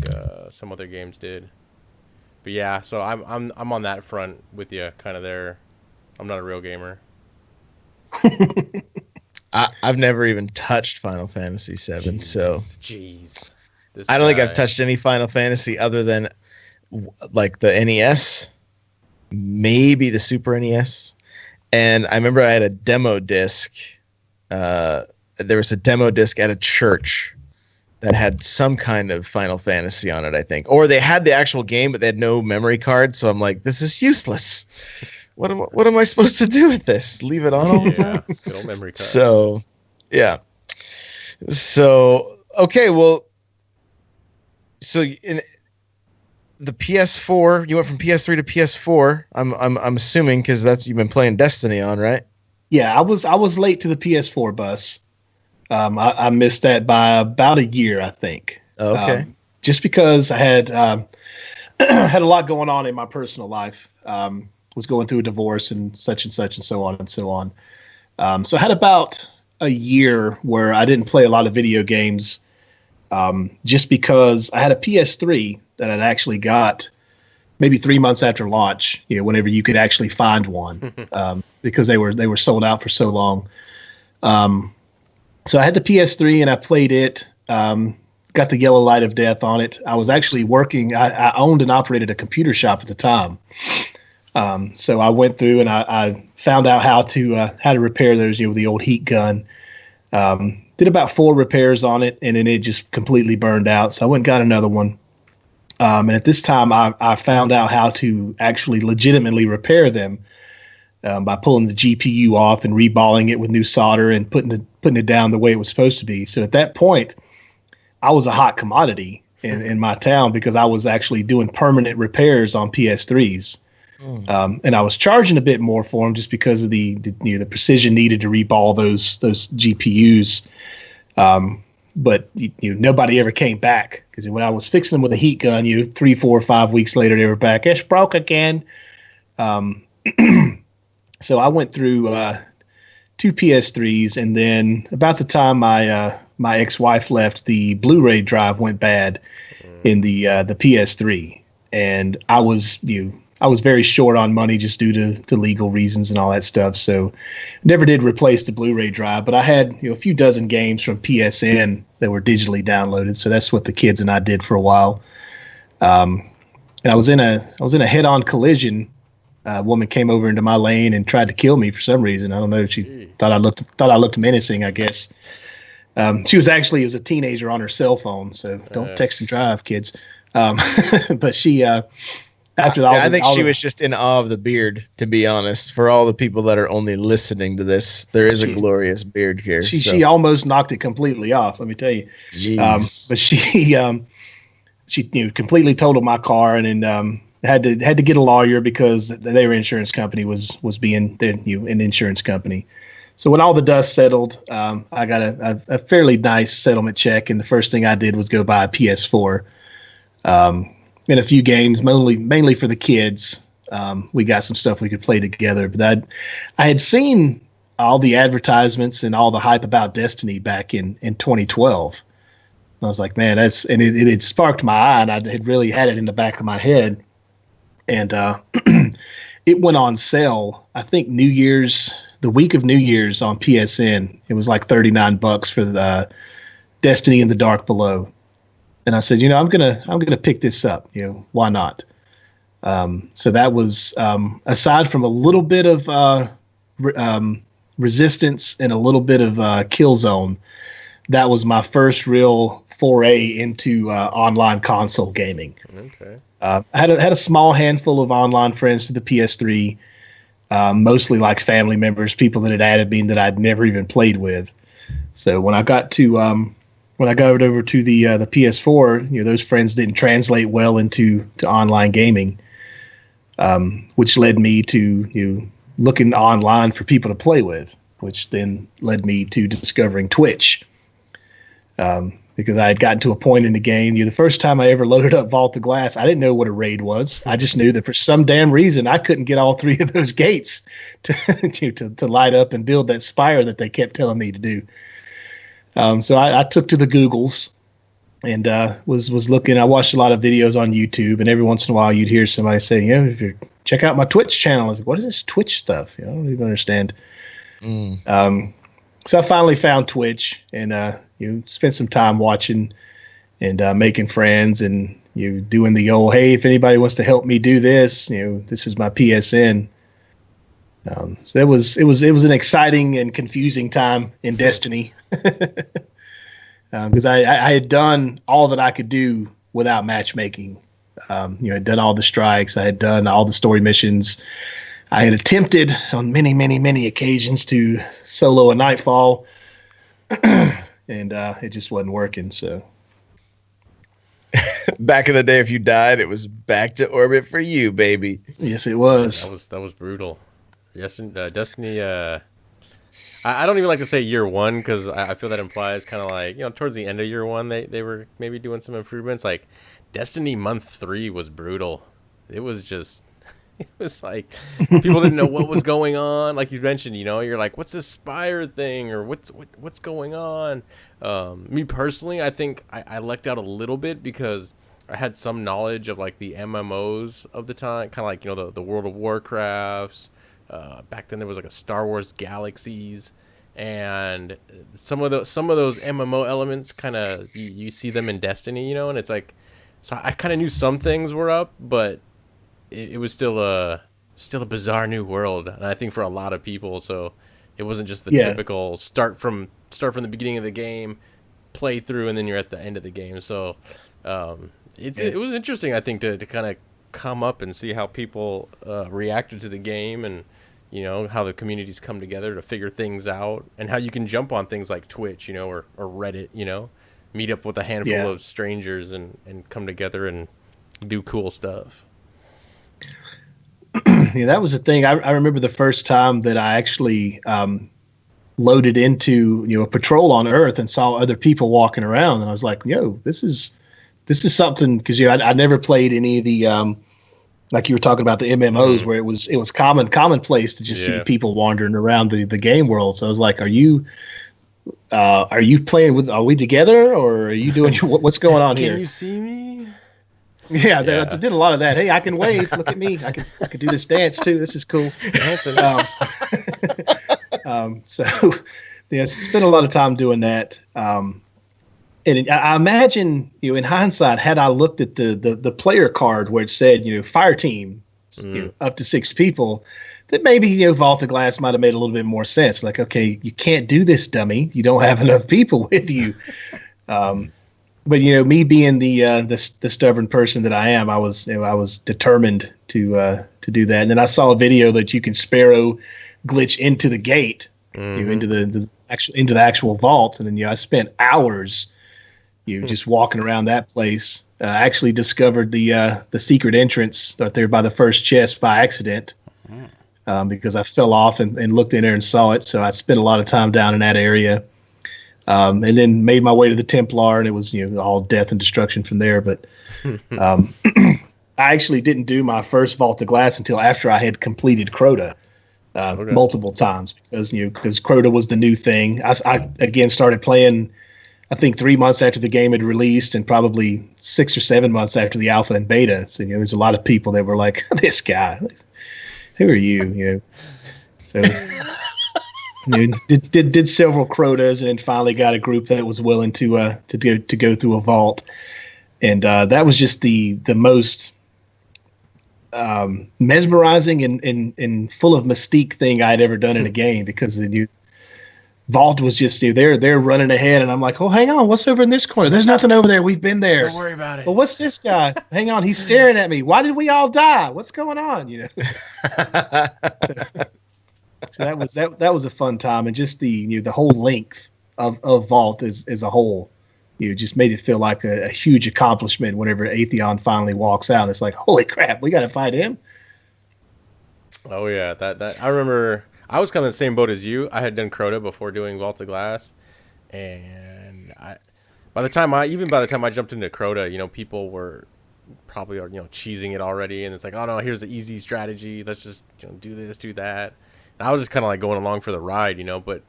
some other games did. But yeah, so I'm on that front with you, kind of there. I'm not a real gamer. I've never even touched Final Fantasy VII, so Jeez. I don't think I've touched any Final Fantasy other than like the NES, maybe the Super NES. And I remember I had a demo disc. There was a demo disc at a church that had some kind of Final Fantasy on it, I think. Or they had the actual game, but they had no memory card. So I'm like, this is useless. What am I supposed to do with this? Leave it on all the time? Good old memory cards. So, yeah. So, okay, well, so in the PS4, you went from PS3 to PS4. I'm assuming because you've been playing Destiny on, right? Yeah, I was late to the PS4 bus. I missed that by about a year, I think. Okay. Just because I had had a lot going on in my personal life. Was going through a divorce and such and so on and so on. So I had about a year where I didn't play a lot of video games, just because I had a PS3 that I'd actually got maybe 3 months after launch. Whenever you could actually find one, because they were sold out for so long. So I had the PS3 and I played it. Got the Yellow Light of Death on it. I was actually working. I owned and operated a computer shop at the time. So I went through and I found out how to repair those, with the old heat gun. Did about 4 repairs on it, and then it just completely burned out. So I went and got another one. And at this time, I found out how to actually legitimately repair them by pulling the GPU off and reballing it with new solder and putting it down the way it was supposed to be. So at that point, I was a hot commodity in my town because I was actually doing permanent repairs on PS3s. And I was charging a bit more for them just because of the precision needed to reball those GPUs. But nobody ever came back because when I was fixing them with a heat gun, 3, 4, 5 weeks later they were back. It's broke again. So I went through 2 PS3s, and then about the time my ex-wife left, the Blu-ray drive went bad in the PS3, and I was very short on money just due to legal reasons and all that stuff. So never did replace the Blu-ray drive, but I had a few dozen games from PSN that were digitally downloaded. So that's what the kids and I did for a while. And I was in a head-on collision. A woman came over into my lane and tried to kill me for some reason. I don't know. She thought I looked menacing, I guess. She was a teenager on her cell phone, so don't text and drive, kids. But she after all, I think she was just in awe of the beard. To be honest, for all the people that are only listening to this, there is a glorious beard here. She almost knocked it completely off. Let me tell you. But she completely totaled my car, and then had to get a lawyer because their insurance company was being an insurance company. So when all the dust settled, I got a fairly nice settlement check, and the first thing I did was go buy a PS4 and a few games, mainly for the kids. We got some stuff we could play together. But I had seen all the advertisements and all the hype about Destiny back in 2012. I was like, man, it had sparked my eye, and I had really had it in the back of my head. And it went on sale, I think the week of New Year's on PSN. It was like $39 for the Destiny in the Dark Below. And I said, I'm gonna pick this up. Why not? So that was aside from a little bit of Resistance and a little bit of Killzone, that was my first real foray into online console gaming. Okay. I had a small handful of online friends to the PS3, mostly like family members, people that had added me that I'd never even played with. So when I got over to the PS4, those friends didn't translate well to online gaming, which led me to looking online for people to play with, which then led me to discovering Twitch. Because I had gotten to a point in the game. The first time I ever loaded up Vault of Glass, I didn't know what a raid was. I just knew that for some damn reason I couldn't get all 3 of those gates to light up and build that spire that they kept telling me to do. So I took to the Googles and was looking. I watched a lot of videos on YouTube, and every once in a while you'd hear somebody say, check out my Twitch channel. I was like, what is this Twitch stuff? I don't even understand. So I finally found Twitch and spent some time watching and making friends and doing the old, hey, if anybody wants to help me do this, this is my PSN. So it was an exciting and confusing time in Destiny because I had done all that I could do without matchmaking. I'd done all the strikes, I had done all the story missions. I had attempted on many, many, many occasions to solo a Nightfall, and it just wasn't working. So, back in the day, if you died, it was back to orbit for you, baby. Yes, it was. That was brutal. Yes, Destiny. I don't even like to say year one because I feel that implies kind of like towards the end of year one they were maybe doing some improvements. Like Destiny month 3 was brutal. It was just. It was like people didn't know what was going on. Like you mentioned, you're like, what's this Spire thing or what's going on? Me personally, I think I lucked out a little bit because I had some knowledge of like the MMOs of the time, kind of like, the World of Warcrafts. Back then there was like a Star Wars Galaxies, and some of those MMO elements kind of you see them in Destiny, and it's like, so I kind of knew some things were up, but it was still a bizarre new world, and I think for a lot of people, so it wasn't just the typical start from the beginning of the game, play through, and then you're at the end of the game. So it was interesting, I think, to kind of come up and see how people reacted to the game, and how the communities come together to figure things out, and how you can jump on things like Twitch, or Reddit, meet up with a handful of strangers and come together and do cool stuff. Yeah, that was the thing. I remember the first time that I actually loaded into a patrol on Earth and saw other people walking around, and I was like, "Yo, this is something." Because I never played any of the like you were talking about the MMOs where it was commonplace to just see people wandering around the game world. So I was like, "Are you playing with? Are we together, or are you doing what's going on here?" Can you see me? Yeah, I did a lot of that. Hey, I can wave. Look at me. I can do this dance too. This is cool. So spent a lot of time doing that. And I imagine, in hindsight, had I looked at the player card where it said, fire team, up to 6 people, that maybe, Vault of Glass might have made a little bit more sense. Like, okay, you can't do this, dummy. You don't have enough people with you. But me being the stubborn person that I am, I was determined to do that. And then I saw a video that you can sparrow glitch into the gate, into the actual vault, and then I spent hours, just walking around that place. I actually discovered the secret entrance right there by the first chest by accident, because I fell off and looked in there and saw it. So I spent a lot of time down in that area. And then made my way to the Templar, and it was all death and destruction from there. But I actually didn't do my first Vault of Glass until after I had completed Crota multiple times, because Crota was the new thing. I again started playing, I think 3 months after the game had released, and probably 6 or 7 months after the alpha and beta. So there's a lot of people that were like, "This guy, who are you?" So. Did several Crotas, and then finally got a group that was willing to go through a vault, and that was just the most mesmerizing and full of mystique thing I'd ever done in a game, because the vault was just they're running ahead, and I'm like, "Oh, hang on, what's over in this corner? There's nothing over there. We've been there. Don't worry about it." Well, what's this guy? Hang on, he's staring at me. Why did we all die? What's going on? So that was a fun time, and just the whole length of Vault as a whole, just made it feel like a huge accomplishment whenever Atheon finally walks out. It's like, holy crap, we got to fight him. Oh yeah, that I remember. I was kind of the same boat as you. I had done Crota before doing Vault of Glass, and by the time I jumped into Crota, people were probably cheesing it already, and it's like, oh no, here's the easy strategy. Let's just do this, do that. I was just kind of like going along for the ride, but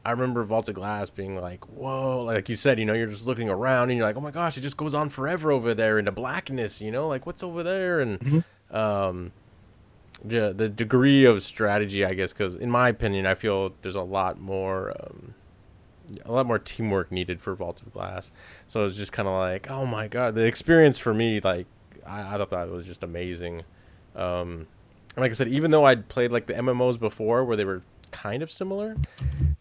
I remember Vault of Glass being like, whoa, like you said, you're just looking around and you're like, oh my gosh, it just goes on forever over there into blackness, like what's over there? And the degree of strategy, I guess, because in my opinion, I feel there's a lot more teamwork needed for Vault of Glass. So it was just kind of like, oh my God, the experience for me, like I thought that was just amazing. And like I said, even though I'd played like the MMOs before where they were kind of similar,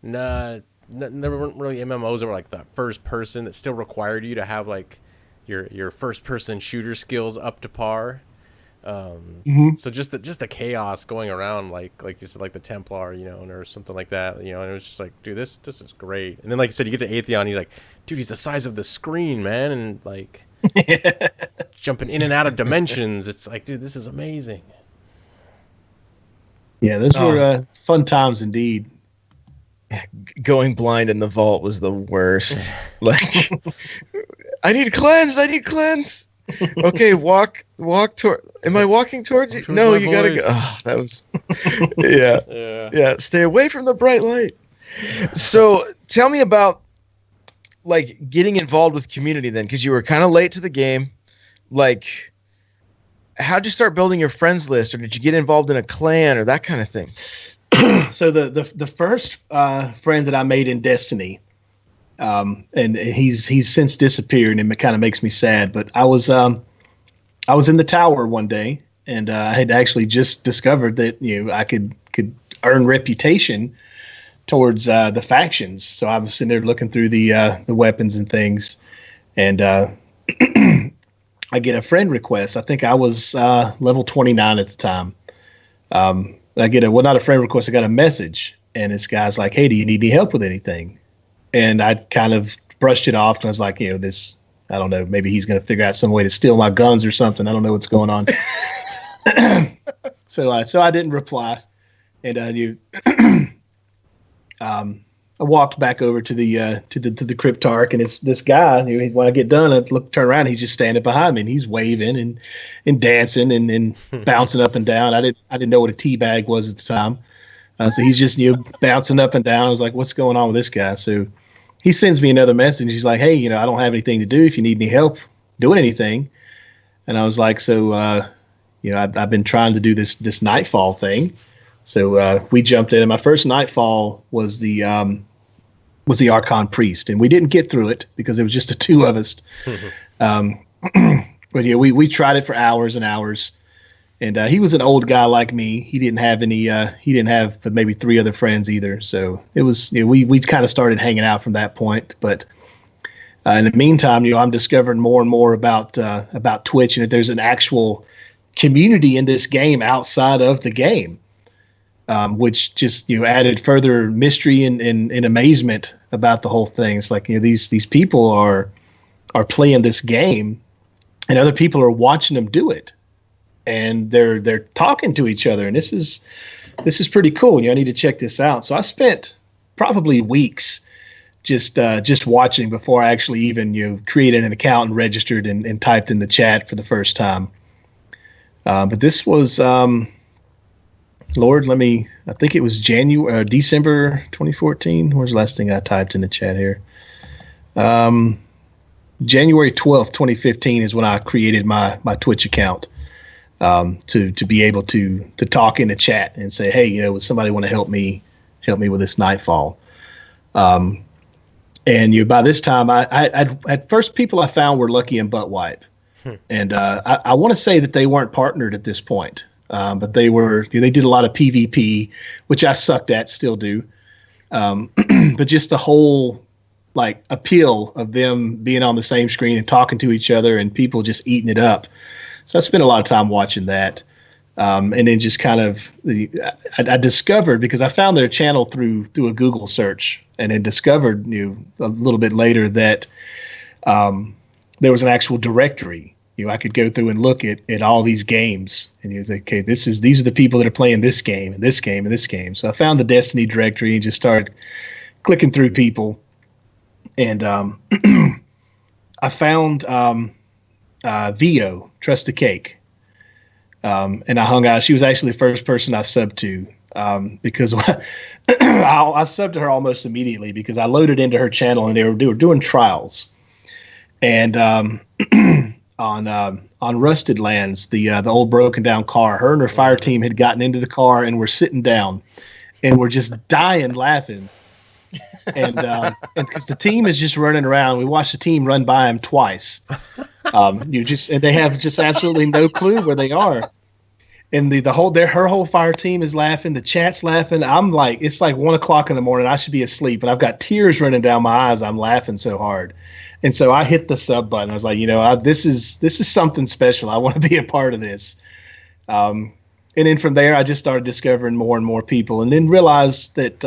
there weren't really MMOs that were like the first person that still required you to have like your first person shooter skills up to par. So just the chaos going around, like just like the Templar, or something like that, and it was just like, dude, this is great. And then like you said, you get to Atheon, he's like, dude, he's the size of the screen, man, and like jumping in and out of dimensions. It's like, dude, this is amazing. Yeah, those were fun times indeed. Going blind in the vault was the worst. Like, I need cleanse. Okay, walk toward. Am I walking towards you? No, you gotta go. Oh, that was. Yeah. Stay away from the bright light. So, tell me about like getting involved with community then, because you were kind of late to the game. Like, how'd you start building your friends list, or did you get involved in a clan or that kind of thing? So the first friend that I made in Destiny, and he's since disappeared, and it kind of makes me sad. But I was in the tower one day, and I had actually just discovered that I could earn reputation towards the factions. So I was sitting there looking through the weapons and things, and I get a friend request. I think I was level 29 at the time. I get not a friend request. I got a message, and this guy's like, "Hey, do you need any help with anything?" And I kind of brushed it off. And I was like, this, I don't know, maybe he's going to figure out some way to steal my guns or something. I don't know what's going on. So I didn't reply. And I walked back over to the cryptarch, and it's this guy. When I get done, I turn around, he's just standing behind me, and he's waving and dancing and bouncing up and down. I didn't know what a tea bag was at the time, so he's just bouncing up and down. I was like, "What's going on with this guy?" So he sends me another message. He's like, "Hey, I don't have anything to do. If you need any help doing anything," and I was like, "So, I've been trying to do this Nightfall thing." So we jumped in, and my first Nightfall was the Archon Priest, and we didn't get through it because it was just the two of us. But we tried it for hours and hours, and he was an old guy like me. He didn't have but maybe 3 other friends either. So it was we kind of started hanging out from that point. But in the meantime, I'm discovering more and more about Twitch, and that there's an actual community in this game outside of the game. Which just added further mystery and amazement about the whole thing. It's like these people are playing this game, and other people are watching them do it, and they're talking to each other, and this is pretty cool. I need to check this out. So I spent probably weeks just watching before I actually even created an account and registered and typed in the chat for the first time. But this was. Lord, I think it was December 2014. Where's the last thing I typed in the chat here? January 12th, 2015 is when I created my Twitch account to be able to talk in the chat and say, hey, would somebody want to help me with this Nightfall? And by this time, I at first people I found were Lucky and Buttwipe. And I want to say that they weren't partnered at this point. But they did a lot of PvP, which I sucked at, still do. But just the whole appeal of them being on the same screen and talking to each other and people just eating it up. So I spent a lot of time watching that. And then just kind of, I discovered, because I found their channel through a Google search, and then discovered a little bit later that there was an actual directory. I could go through and look at all these games, and he was like, okay, these are the people that are playing this game and this game and this game. So I found the Destiny directory and just started clicking through people. And I found VO, Trust the Cake. And I hung out. She was actually the first person I subbed to, because I subbed to her almost immediately because I loaded into her channel and they were doing trials. And on Rusted Lands, the old broken down car, her and her fire team had gotten into the car and were sitting down and were just dying laughing. And because the team is just running around, we watched the team run by him twice. And they have just absolutely no clue where they are. And her whole fire team is laughing. The chat's laughing. I'm like, it's like 1:00 in the morning. I should be asleep, and I've got tears running down my eyes. I'm laughing so hard. And so I hit the sub button. I was like, this is something special. I want to be a part of this. And then from there, I just started discovering more and more people, and then realized that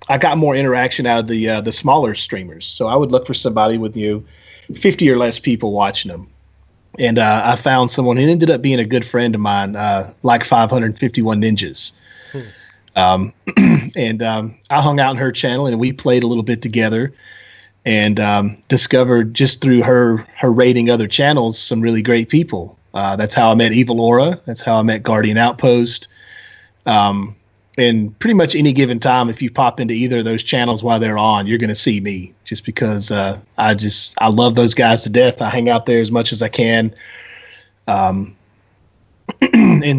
I got more interaction out of the smaller streamers. So I would look for somebody with 50 or less people watching them. And I found someone who ended up being a good friend of mine, like 551 Ninjas. And I hung out in her channel, and we played a little bit together. And discovered just through her rating other channels some really great people. That's how I met Evil Aura. That's how I met Guardian Outpost. And pretty much any given time, if you pop into either of those channels while they're on, you're going to see me, just because I love those guys to death. I hang out there as much as I can. And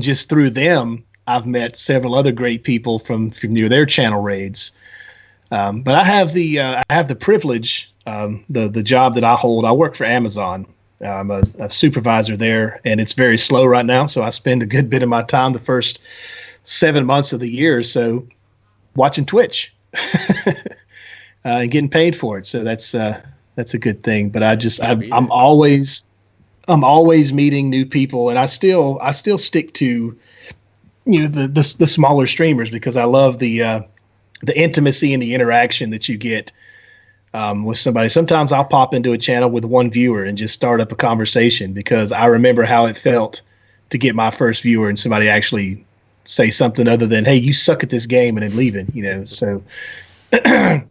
just through them, I've met several other great people from their channel raids. But I have the privilege, the job that I hold. I work for Amazon. I'm a supervisor there, and it's very slow right now. So I spend a good bit of my time the first 7 months of the year or so watching Twitch and getting paid for it. So that's a good thing. But I'm always meeting new people, and I still stick to the smaller streamers, because I love the intimacy and the interaction that you get with somebody. Sometimes I'll pop into a channel with one viewer and just start up a conversation because I remember how it felt to get my first viewer and somebody actually say something other than, "Hey, you suck at this game," and then leaving, So, but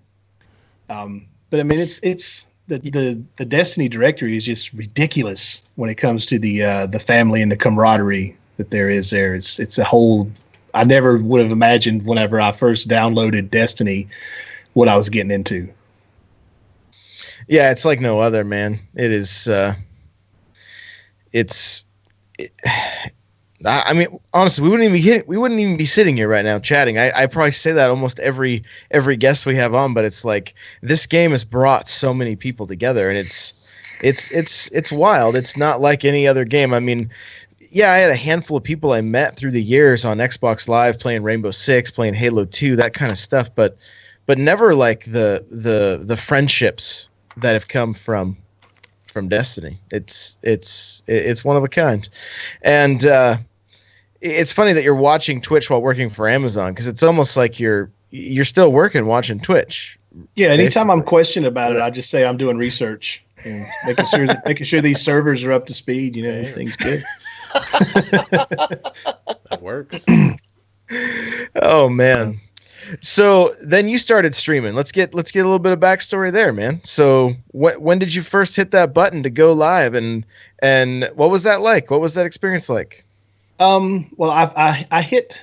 I mean, it's the Destiny directory is just ridiculous when it comes to the family and the camaraderie that there is there. It's a whole. I never would have imagined whenever I first downloaded Destiny what I was getting into. Yeah, it's like no other, man. It is. I mean, honestly, we wouldn't even be sitting here right now chatting. I probably say that almost every guest we have on, but it's like this game has brought so many people together, and it's wild. It's not like any other game. I mean, yeah, I had a handful of people I met through the years on Xbox Live playing Rainbow Six, playing Halo 2, that kind of stuff, but never like the friendships that have come from Destiny. It's one of a kind. And it's funny that you're watching Twitch while working for Amazon, because it's almost like you're still working watching Twitch. Yeah, anytime I'm questioned about it, I just say I'm doing research and making sure these servers are up to speed, everything's good. That works. Oh man. So then you started streaming. Let's get a little bit of backstory there, man. So when did you first hit that button to go live, and what was that like? What was that experience like? Well, I hit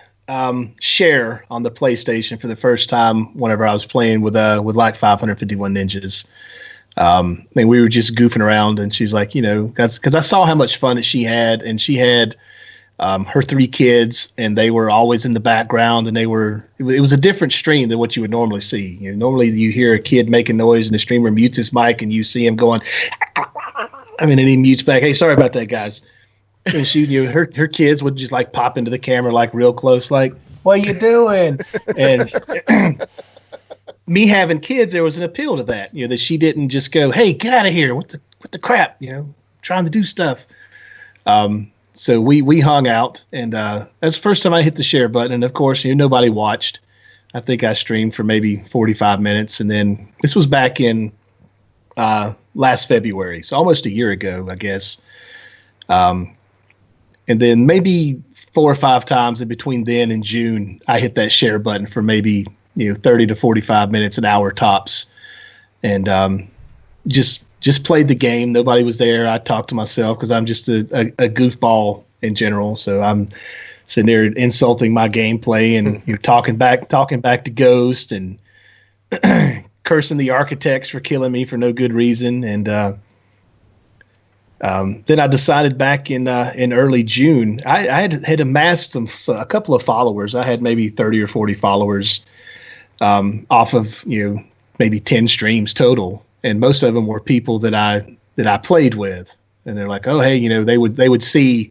share on the PlayStation for the first time whenever I was playing with like 551 Ninjas. And we were just goofing around, and she's like, because I saw how much fun that she had, and she had her 3 kids, and they were always in the background, and it was a different stream than what you would normally see. Normally you hear a kid making noise and the streamer mutes his mic and you see him going, and he mutes back. Hey, sorry about that, guys. And she, her kids would just like pop into the camera, like real close, like, "What you doing?" And me having kids, there was an appeal to that, that she didn't just go, "Hey, get out of here. What the crap, trying to do stuff." So we hung out, and that's the first time I hit the share button. And of course, nobody watched. I think I streamed for maybe 45 minutes, and then this was back in last February, so almost a year ago, I guess. And then maybe 4 or 5 times in between then and June, I hit that share button for maybe 30 to 45 minutes, an hour tops, and just played the game. Nobody was there. I talked to myself because I'm just a goofball in general. So I'm sitting there insulting my gameplay and talking back to Ghost and cursing the architects for killing me for no good reason. And then I decided back in early June, I had amassed a couple of followers. I had maybe 30 or 40 followers off of maybe 10 streams total. And most of them were people that I played with, and they're like, "Oh, hey, they would see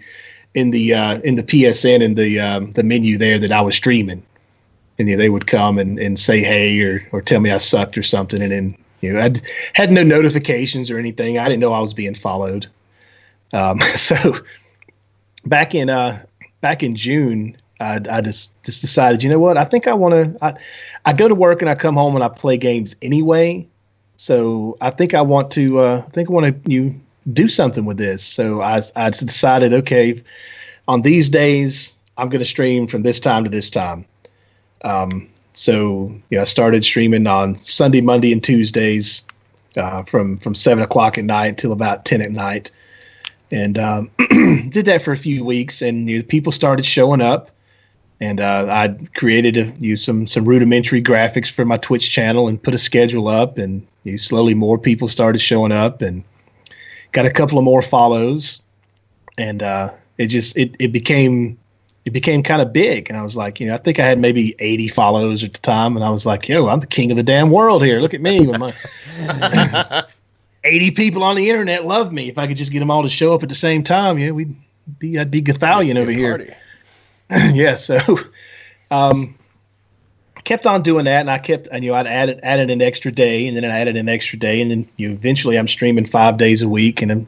in the PSN in the menu there that I was streaming, and they would come and say hey or tell me I sucked or something." And then I had no notifications or anything. I didn't know I was being followed. So back in June, I just decided, what? I think I want to. I go to work and I come home and I play games anyway. So I think I want to do something with this. So I decided, okay, on these days I'm going to stream from this time to this time. So I started streaming on Sunday, Monday, and Tuesdays from 7:00 at night till about 10 at night, and did that for a few weeks. And people started showing up. And I created some rudimentary graphics for my Twitch channel and put a schedule up, and slowly more people started showing up and got a couple of more follows, and it became kind of big. And I was like, I think I had maybe 80 follows at the time, and I was like, I'm the king of the damn world here. Look at me. 80 people on the internet love me. If I could just get them all to show up at the same time, I'd be Gothalion over here. Yeah, so kept on doing that, and I'd added an extra day, and then I added an extra day, and then eventually I'm streaming 5 days a week, and I'm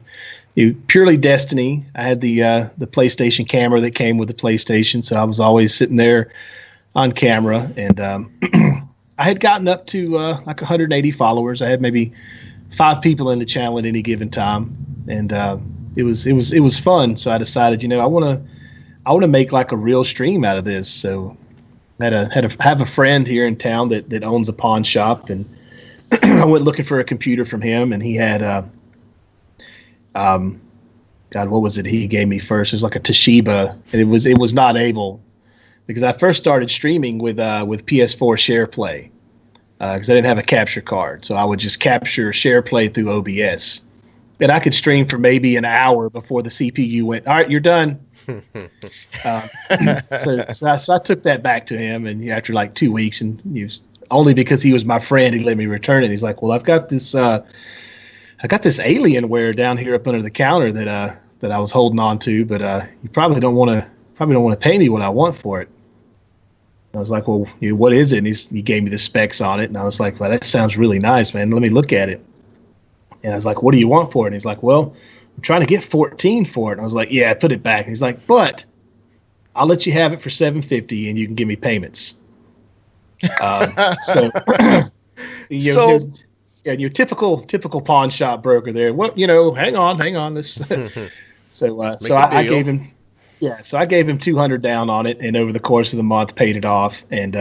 purely Destiny. I had the PlayStation camera that came with the PlayStation, so I was always sitting there on camera, and I had gotten up to like 180 followers. I had maybe 5 people in the channel at any given time, and it was fun. So I decided, I want to make like a real stream out of this. So I have a friend here in town that owns a pawn shop, and I went looking for a computer from him, and he had God, what was it he gave me first? It was like a Toshiba, and it was not able, because I first started streaming with PS4 SharePlay, because I didn't have a capture card, so I would just capture SharePlay through OBS, and I could stream for maybe an hour before the CPU went, all right, you're done. So I took that back to him, and after like 2 weeks, and only because he was my friend, he let me return it. He's like, well, I've got this Alienware down here up under the counter that I was holding on to, but you probably don't want to pay me what I want for it. I was like, well, what is it? And he gave me the specs on it, and I was like, well, that sounds really nice, man. Let me look at it. And I was like, what do you want for it? And he's like, well, I'm trying to get 14 for it. And I was like, yeah, I put it back. And he's like, but I'll let you have it for $750, and you can give me payments. So your typical pawn shop broker there. What, hang on. This. So I gave him. Yeah, so I gave him $200 down on it, and over the course of the month, paid it off. And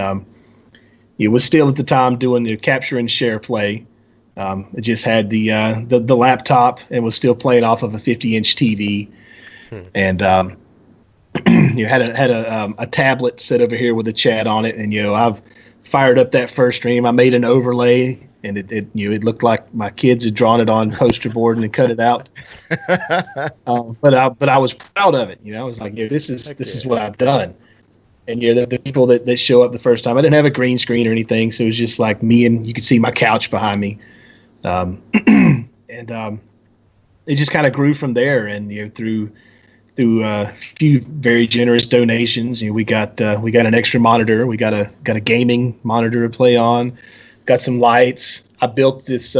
it was still at the time doing the capture and share play. It just had the laptop and was still playing off of a 50-inch TV, and had a tablet set over here with a chat on it. And I've fired up that first stream. I made an overlay, and it looked like my kids had drawn it on poster board and cut it out. But I was proud of it. I was like, this is what I've done. And the people that show up the first time, I didn't have a green screen or anything, so it was just like me, and you could see my couch behind me. And it just kind of grew from there. And through a few very generous donations, we got an extra monitor. We got a gaming monitor to play on. Got some lights. I built this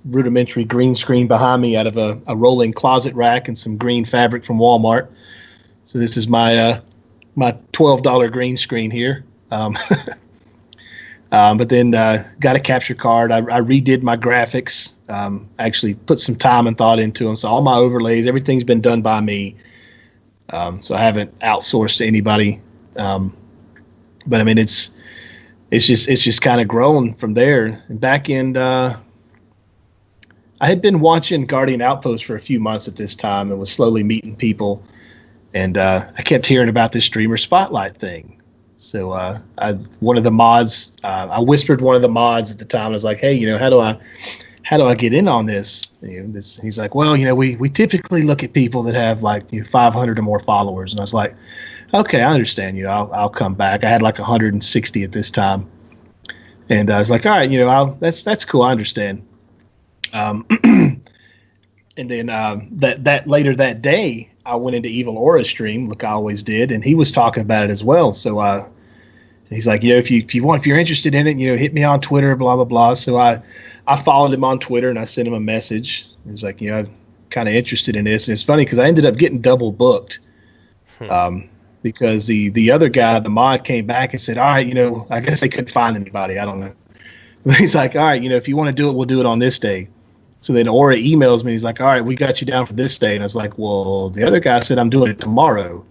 rudimentary green screen behind me out of a rolling closet rack and some green fabric from Walmart. So this is my $12 green screen here. But then got a capture card. I redid my graphics. Actually put some time and thought into them. So all my overlays, everything's been done by me. So I haven't outsourced to anybody. But I mean, it's just kind of grown from there. And back in, I had been watching Guardian Outpost for a few months at this time, and was slowly meeting people. And I kept hearing about this streamer spotlight thing. So one of the mods, I whispered one of the mods at the time. I was like, hey, how do I get in on this? He's like, well, we typically look at people that have like 500 or more followers. And I was like, okay, I understand. I'll come back. I had like 160 at this time, and I was like, all right, that's cool. I understand. And then that later that day, I went into Evil Aura's stream, like I always did, and he was talking about it as well. So he's like, if you're interested in it, hit me on Twitter, blah blah blah. So I followed him on Twitter, and I sent him a message. He was like, I'm kind of interested in this, and it's funny because I ended up getting double booked. Because the other guy, the mod, came back and said, all right, I guess they couldn't find anybody. I don't know. But he's like, all right, if you want to do it, we'll do it on this day. So then Aura emails me. He's like, all right, we got you down for this day. And I was like, well, the other guy said I'm doing it tomorrow.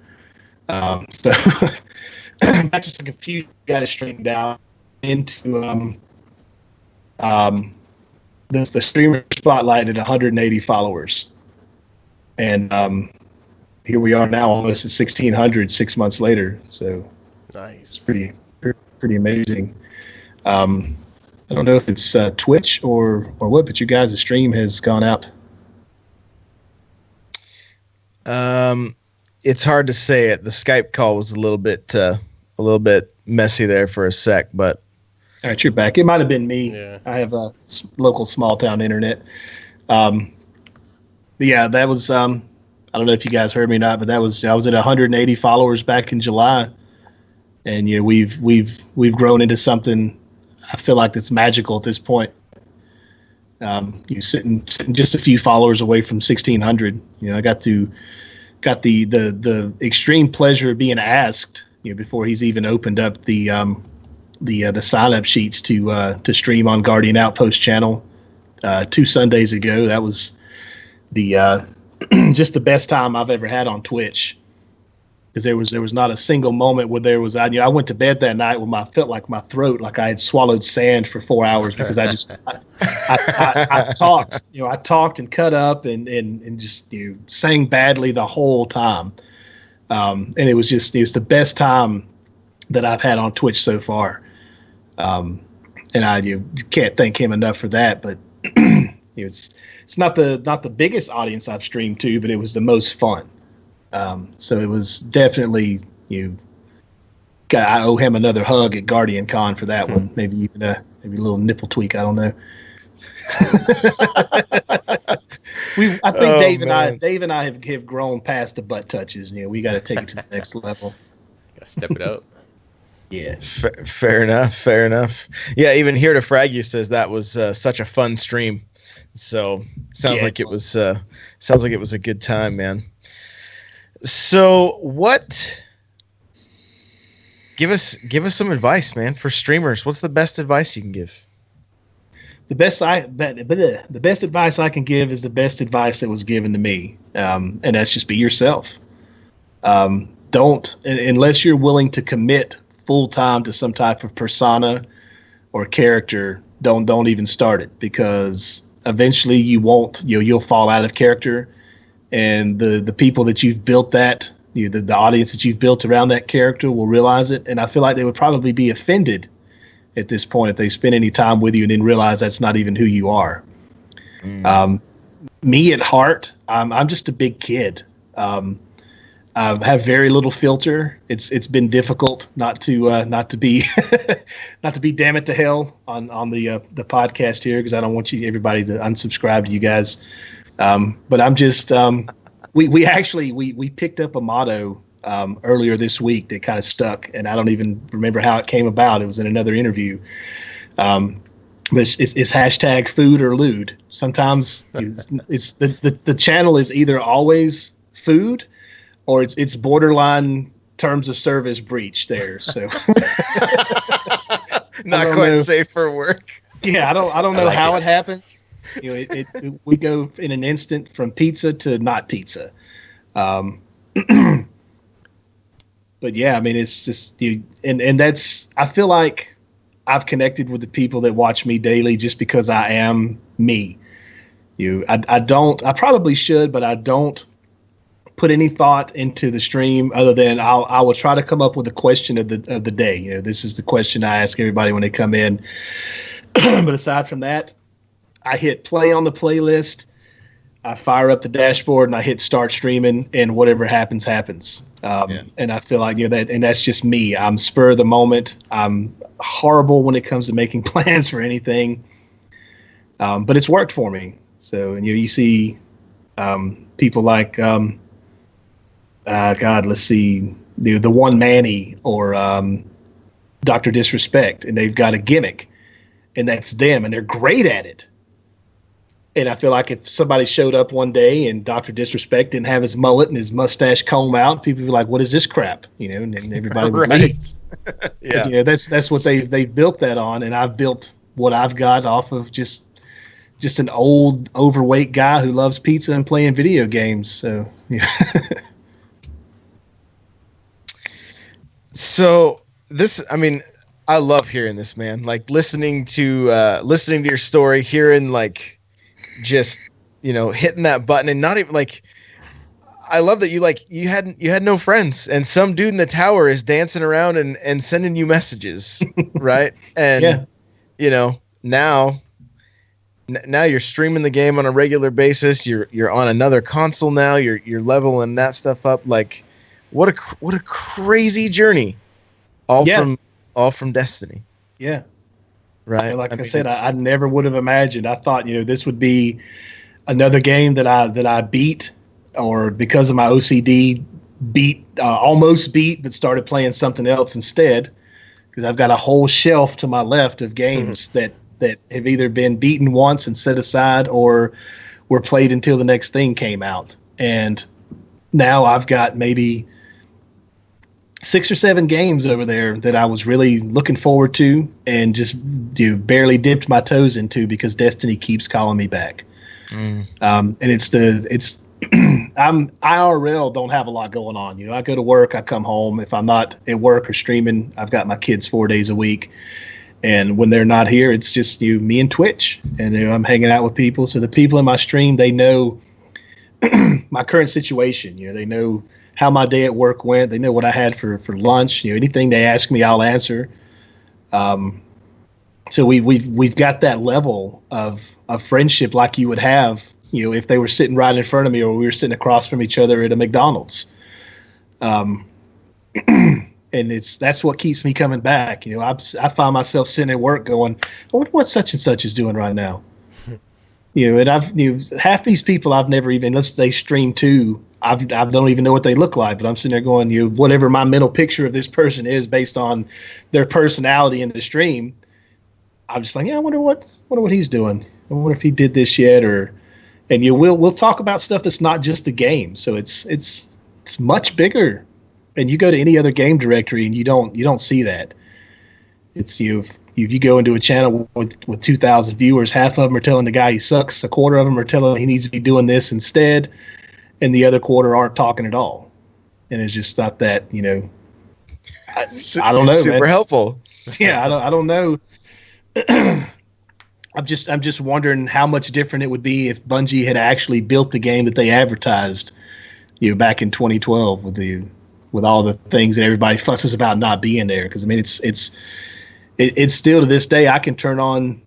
So I just confused, got it straightened down into the streamer spotlight at 180 followers. And here we are now, almost at 1,600 6 months later. So nice. It's pretty amazing. I don't know if it's Twitch or what, but you guys' stream has gone out. It's hard to say it. The Skype call was a little bit messy there for a sec, but all right, you're back. It might have been me. Yeah. I have a local small town internet. But yeah, that was. I don't know if you guys heard me or not, but I was at 180 followers back in July, and we've grown into something. I feel like that's magical at this point. You're sitting just a few followers away from 1,600. I got the extreme pleasure of being asked, before he's even opened up the the sign up sheets to stream on Guardian Outpost channel 2 Sundays ago. That was the just the best time I've ever had on Twitch, because there was not a single moment where there was I went to bed that night with felt like my throat like I had swallowed sand for 4 hours, because I talked and cut up and just sang badly the whole time, and it was the best time that I've had on Twitch so far, and you can't thank him enough for that. But it's not the biggest audience I've streamed to, but it was the most fun. So it was definitely I owe him another hug at Guardian Con for that one. Maybe even a little nipple tweak. I don't know. I think Dave and I have grown past the butt touches. We got to take it to the next level. Got to step it up. Yeah. Fair enough. Yeah, even Here to Frag You says that was such a fun stream. So sounds like it was a good time, man. So give us some advice, man, for streamers. What's the best advice you can give? The best advice I can give is the best advice that was given to me, and that's just be yourself. Don't, unless you're willing to commit full time to some type of persona or character, don't even start it, because eventually you'll fall out of character, and the people that you've built the audience that you've built around that character will realize it, and I feel like they would probably be offended at this point if they spend any time with you and then realize that's not even who you are. Me at heart, I'm just a big kid. I have very little filter. It's been difficult not to be dammit2hell on the podcast here, because I don't want everybody to unsubscribe to you guys. But I'm just we picked up a motto earlier this week that kind of stuck, and I don't even remember how it came about. It was in another interview. But it's hashtag food or lewd. Sometimes it's the channel is either always food, or it's borderline terms of service breach there. So not quite safe for work. Yeah, I don't know how it happens. We go in an instant from pizza to not pizza. But yeah, I mean, it's just and that's, I feel like I've connected with the people that watch me daily just because I am me. I probably should, but I don't put any thought into the stream other than I will try to come up with a question of the day. This is the question I ask everybody when they come in. But aside from that, I hit play on the playlist, I fire up the dashboard, and I hit start streaming, and whatever happens, happens. And I feel like that, and that's just me. I'm spur of the moment. I'm horrible when it comes to making plans for anything, but it's worked for me. So, and you see people like let's see, the One Manny or Dr. Disrespect, and they've got a gimmick, and that's them, and they're great at it. And I feel like if somebody showed up one day and Dr. Disrespect didn't have his mullet and his mustache comb out, people would be like, "What is this crap?" And everybody would leave. Yeah, but, that's what they've built that on, and I've built what I've got off of just an old overweight guy who loves pizza and playing video games. So yeah. So this, I mean, I love hearing this, man. Like listening to your story, hearing like just hitting that button, and not even like, I love that you had no friends, and some dude in the tower is dancing around and sending you messages, right? And now you're streaming the game on a regular basis. You're on another console now. You're leveling that stuff up. Like, what a crazy journey, all from Destiny. Yeah. Right. Like I said, I never would have imagined. I thought, this would be another game that I beat, or because of my OCD almost beat, but started playing something else instead, because I've got a whole shelf to my left of games that have either been beaten once and set aside, or were played until the next thing came out. And now I've got maybe 6 or 7 games over there that I was really looking forward to and just barely dipped my toes into because Destiny keeps calling me back. And it's I'm IRL don't have a lot going on. I go to work, I come home. If I'm not at work or streaming, I've got my kids 4 days a week. And when they're not here, it's just me and Twitch. And I'm hanging out with people. So the people in my stream, they know my current situation. They know how my day at work went. They know what I had for lunch. Anything they ask me, I'll answer. So we've got that level of friendship like you would have, if they were sitting right in front of me or we were sitting across from each other at a McDonald's. And that's what keeps me coming back. I find myself sitting at work going, I wonder what such and such is doing right now. And half these people I've never even, they stream to, I don't even know what they look like, but I'm sitting there going, whatever my mental picture of this person is based on their personality in the stream, I'm just like, I wonder what he's doing. I wonder if he did this yet, and we'll talk about stuff that's not just the game. So it's much bigger. And you go to any other game directory and you don't see that. It's if you go into a channel with 2,000 viewers, half of them are telling the guy he sucks, a quarter of them are telling him he needs to be doing this instead, and the other quarter aren't talking at all. And it's just not that, I don't know, super man. helpful. Yeah, I don't know. I'm just wondering how much different it would be if Bungie had actually built the game that they advertised, back in 2012 with all the things that everybody fusses about not being there. Because it's still to this day I can turn on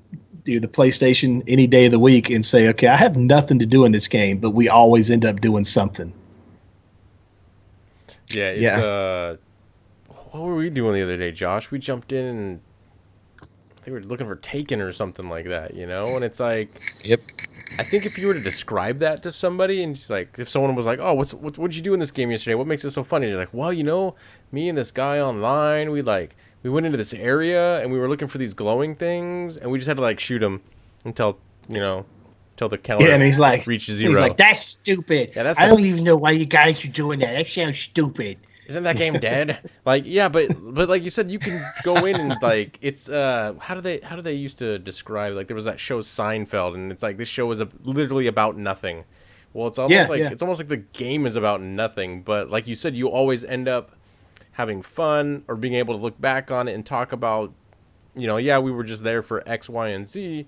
the PlayStation any day of the week and say, okay, I have nothing to do in this game, but we always end up doing something. Yeah, what were we doing the other day, Josh? We jumped in and I think we were looking for Taken or something like that, and it's like, yep. I think if you were to describe that to somebody, and just like if someone was like, "Oh, what'd you do in this game yesterday? What makes it so funny?" You're like, "Well, me and this guy online, we went into this area and we were looking for these glowing things, and we just had to shoot them until the counter and he's like, reaches 0." He's like, "That's stupid. Yeah, I don't even know why you guys are doing that. That sounds stupid." Isn't that game dead? Yeah, but like you said, you can go in and it's how do they used to describe, there was that show Seinfeld, and it's like this show is literally about nothing. Well, it's almost it's almost like the game is about nothing, but like you said, you always end up having fun or being able to look back on it and talk about, we were just there for X, Y, and Z,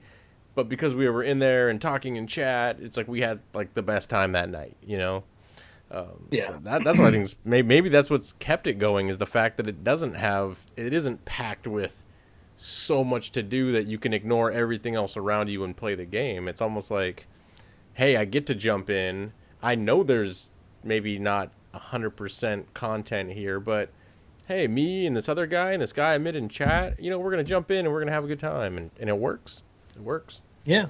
but because we were in there and talking in chat, it's like we had the best time that night, So that's what I think maybe that's what's kept it going, is the fact that it isn't packed with so much to do that you can ignore everything else around you and play the game. It's almost like, hey, I get to jump in. I know there's maybe not 100% content here, but hey, me and this other guy and this guy I met in chat, we're going to jump in and we're going to have a good time. And it works. It works. Yeah,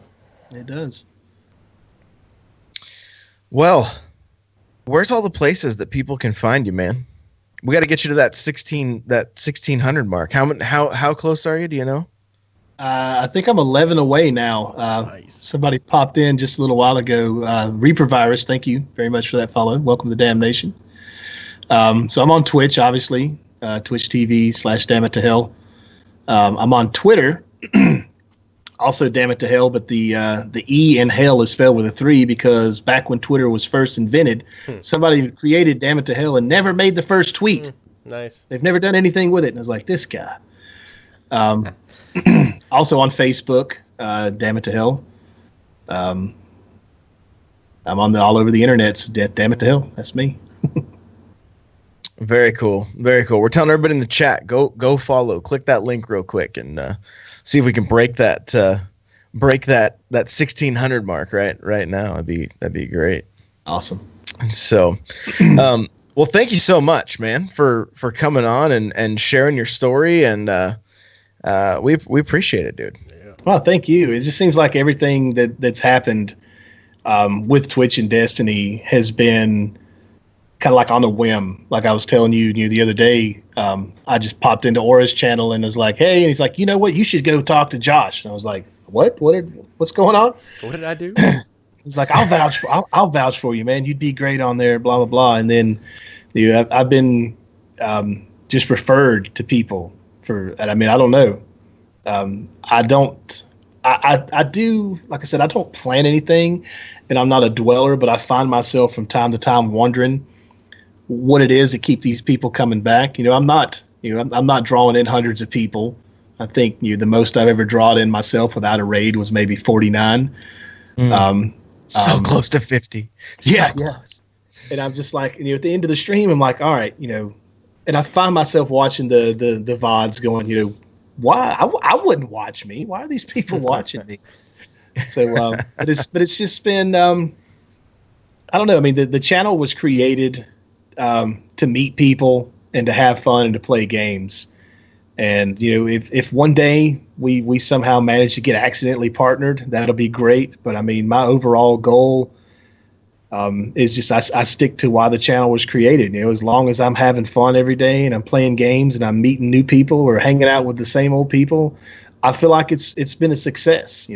it does. Well, where's all the places that people can find you, man? We got to get you to that 1600 mark. How close are you? Do you know? I think I'm 11 away now. Nice. Somebody popped in just a little while ago. Reaper Virus, thank you very much for that follow. Welcome to Damnation. So I'm on Twitch, obviously, Twitch TV/dammit2hell. I'm on Twitter, also dammit2hell, but the E in hell is spelled with a 3 because back when Twitter was first invented, somebody created dammit2hell and never made the first tweet. Nice. They've never done anything with it. And I was like, this guy. Also on Facebook, dammit2hell. I'm on all over the internet. Dammit2hell. That's me. Very cool. Very cool. We're telling everybody in the chat, go follow. Click that link real quick and see if we can break that 1600 mark right now. That'd be great. Awesome. And so, well, thank you so much, man, for coming on and sharing your story, and we appreciate it, dude. Yeah. Well, thank you. It just seems like everything that's happened with Twitch and Destiny has been kind of like on a whim. Like I was telling you the other day, I just popped into Aura's channel and was like, hey, and he's like, you know what? You should go talk to Josh. And I was like, what's going on? What did I do? He's like, I'll vouch for you, man. You'd be great on there, blah, blah, blah. And then I've been just referred to people and I mean, I don't know. I do, like I said, I don't plan anything, and I'm not a dweller, but I find myself from time to time wondering what it is that keep these people coming back. I'm not drawing in hundreds of people. I think the most I've ever drawn in myself without a raid was maybe 49. So close to 50. Yeah. And I'm just like, at the end of the stream, I'm like, all right, and I find myself watching the VODs going, why I wouldn't watch me. Why are these people watching me? So, but it's just been, I don't know. I mean, the channel was created to meet people and to have fun and to play games. And, if one day we somehow manage to get accidentally partnered, that'll be great. But I mean, my overall goal is just I stick to why the channel was created. As long as I'm having fun every day and I'm playing games and I'm meeting new people or hanging out with the same old people, I feel like it's been a success.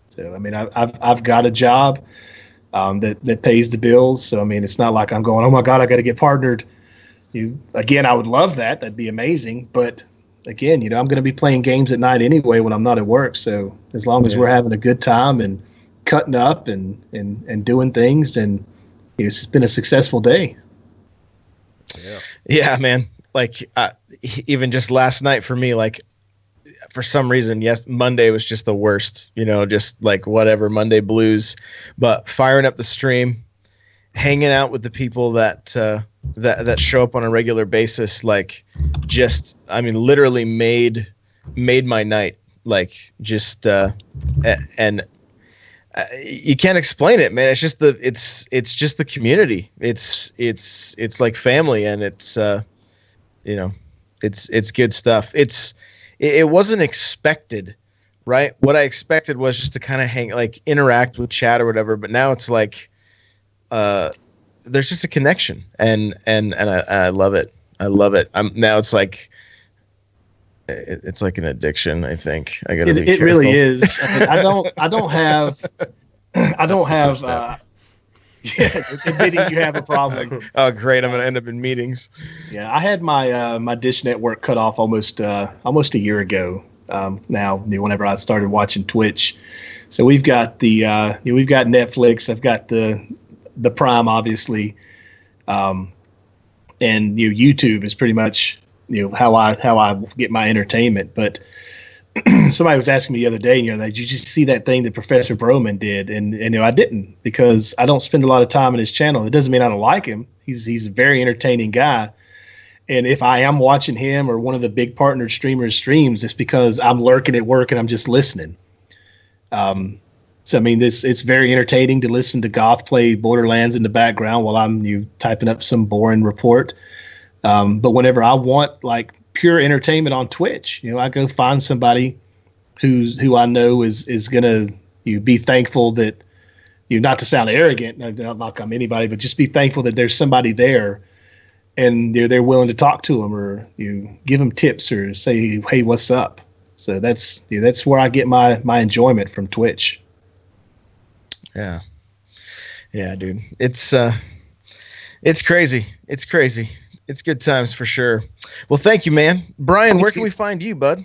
So I mean, I've got a job that pays the bills. So I mean, it's not like I'm going, oh my God, I got to get partnered. Again, I would love that. That'd be amazing. But again, I'm going to be playing games at night anyway when I'm not at work. So as long as we're having a good time and cutting up and doing things, and it's been a successful day. Yeah, man. Like even just last night for me, like for some reason, yes, Monday was just the worst, just like whatever, Monday blues, but firing up the stream, hanging out with the people that show up on a regular basis, like just, I mean, literally made my night, like just, and you can't explain it, man. It's just it's just the community. It's like family, and it's it's good stuff. It wasn't expected, right? What I expected was just to kind of interact with chat or whatever, but now it's like there's just a connection, and I love it. I love it. Now it's like it's like an addiction. I think I gotta be careful. It really is. I don't have. Admitting you have a problem. Oh, great! I'm gonna end up in meetings. Yeah, I had my Dish Network cut off almost a year ago. Now, whenever I started watching Twitch, so we've got we've got Netflix. I've got the Prime, obviously, and YouTube is pretty much how I get my entertainment. But somebody was asking me the other day, did you just see that thing that Professor Broman did? And I didn't, because I don't spend a lot of time on his channel. It doesn't mean I don't like him. He's a very entertaining guy. And if I am watching him or one of the big partnered streamers streams, it's because I'm lurking at work and I'm just listening. So I mean, it's very entertaining to listen to Goth play Borderlands in the background while I'm typing up some boring report. But whenever I want like pure entertainment on Twitch, I go find somebody who I know is gonna be thankful that not to sound arrogant, not like I'm anybody, but just be thankful that there's somebody there, and they're willing to talk to them or give them tips or say, hey, what's up? So that's where I get my enjoyment from Twitch. Yeah, dude, it's crazy. It's crazy. It's good times for sure. Well, thank you, man. Brian, where can we find you, bud?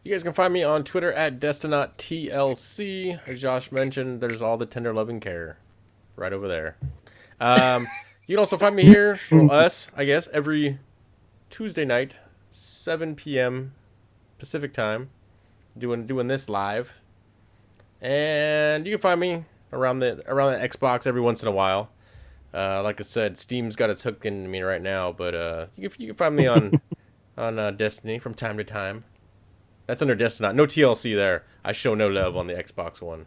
You guys can find me on Twitter at dammit2hell. As Josh mentioned, there's all the tender loving care right over there. You can also find me here, or us, I guess, every Tuesday night, 7 p.m. Pacific time, doing this live. And you can find me around the Xbox every once in a while. Like I said, Steam's got its hook in me right now, but you can find me on Destiny from time to time. That's under Destinot. No TLC there. I show no love on the Xbox One.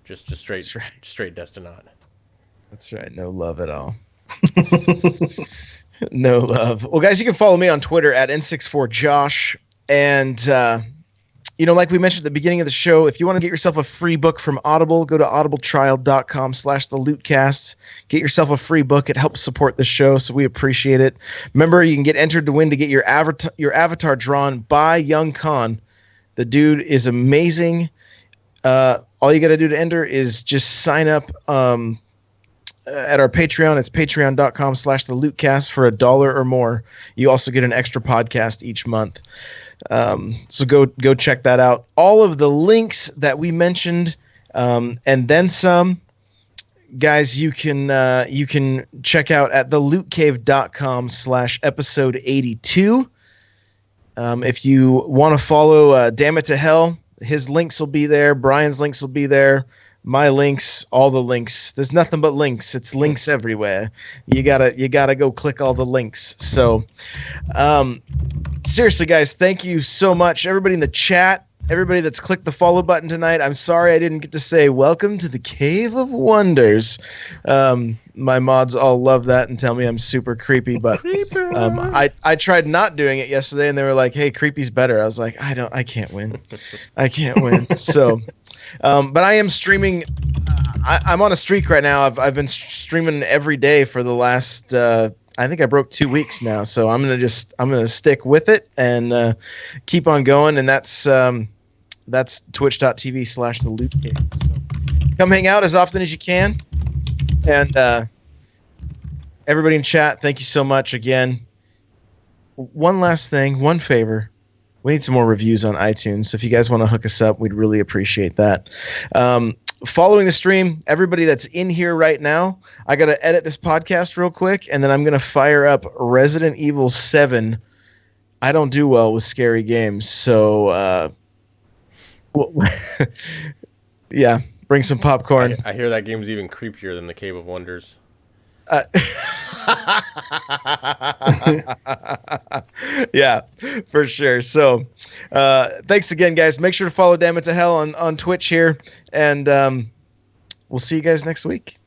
Just straight Destinot. That's right. No love at all. No love. Well, guys, you can follow me on Twitter at N64Josh. And, like we mentioned at the beginning of the show, if you want to get yourself a free book from Audible, go to audibletrial.com/thelootcast. Get yourself a free book. It helps support the show, so we appreciate it. Remember, you can get entered to win to get your avatar drawn by Young Khan. The dude is amazing. All you got to do to enter is just sign up at our Patreon. It's patreon.com/thelootcast for $1 or more. You also get an extra podcast each month. So go check that out. All of the links that we mentioned, and then some, guys, you can check out at thelootcave.com/episode 82. If you want to follow dammit2hell, his links will be there. Brian's links will be there. My links, all the links. There's nothing but links. It's links everywhere. You gotta go click all the links. So, seriously, guys, thank you so much. Everybody in the chat, everybody that's clicked the follow button tonight. I'm sorry I didn't get to say welcome to the Cave of Wonders. My mods all love that and tell me I'm super creepy, but I tried not doing it yesterday and they were like, "Hey, creepy's better." I was like, I can't win. I can't win. So, but I am streaming. I'm on a streak right now. I've been streaming every day for the last I think I broke 2 weeks now, so I'm gonna stick with it and keep on going, and that's twitch.tv/thelootcave. So come hang out as often as you can, and everybody in chat, thank you so much again. One last thing, one favor. We need some more reviews on iTunes, so if you guys want to hook us up, we'd really appreciate that. Following the stream, everybody that's in here right now, I got to edit this podcast real quick, and then I'm going to fire up Resident Evil 7. I don't do well with scary games, so yeah, bring some popcorn. I hear that game's even creepier than the Cave of Wonders. Yeah, for sure. So thanks again, guys. Make sure to follow dammit2hell on Twitch here, and we'll see you guys next week.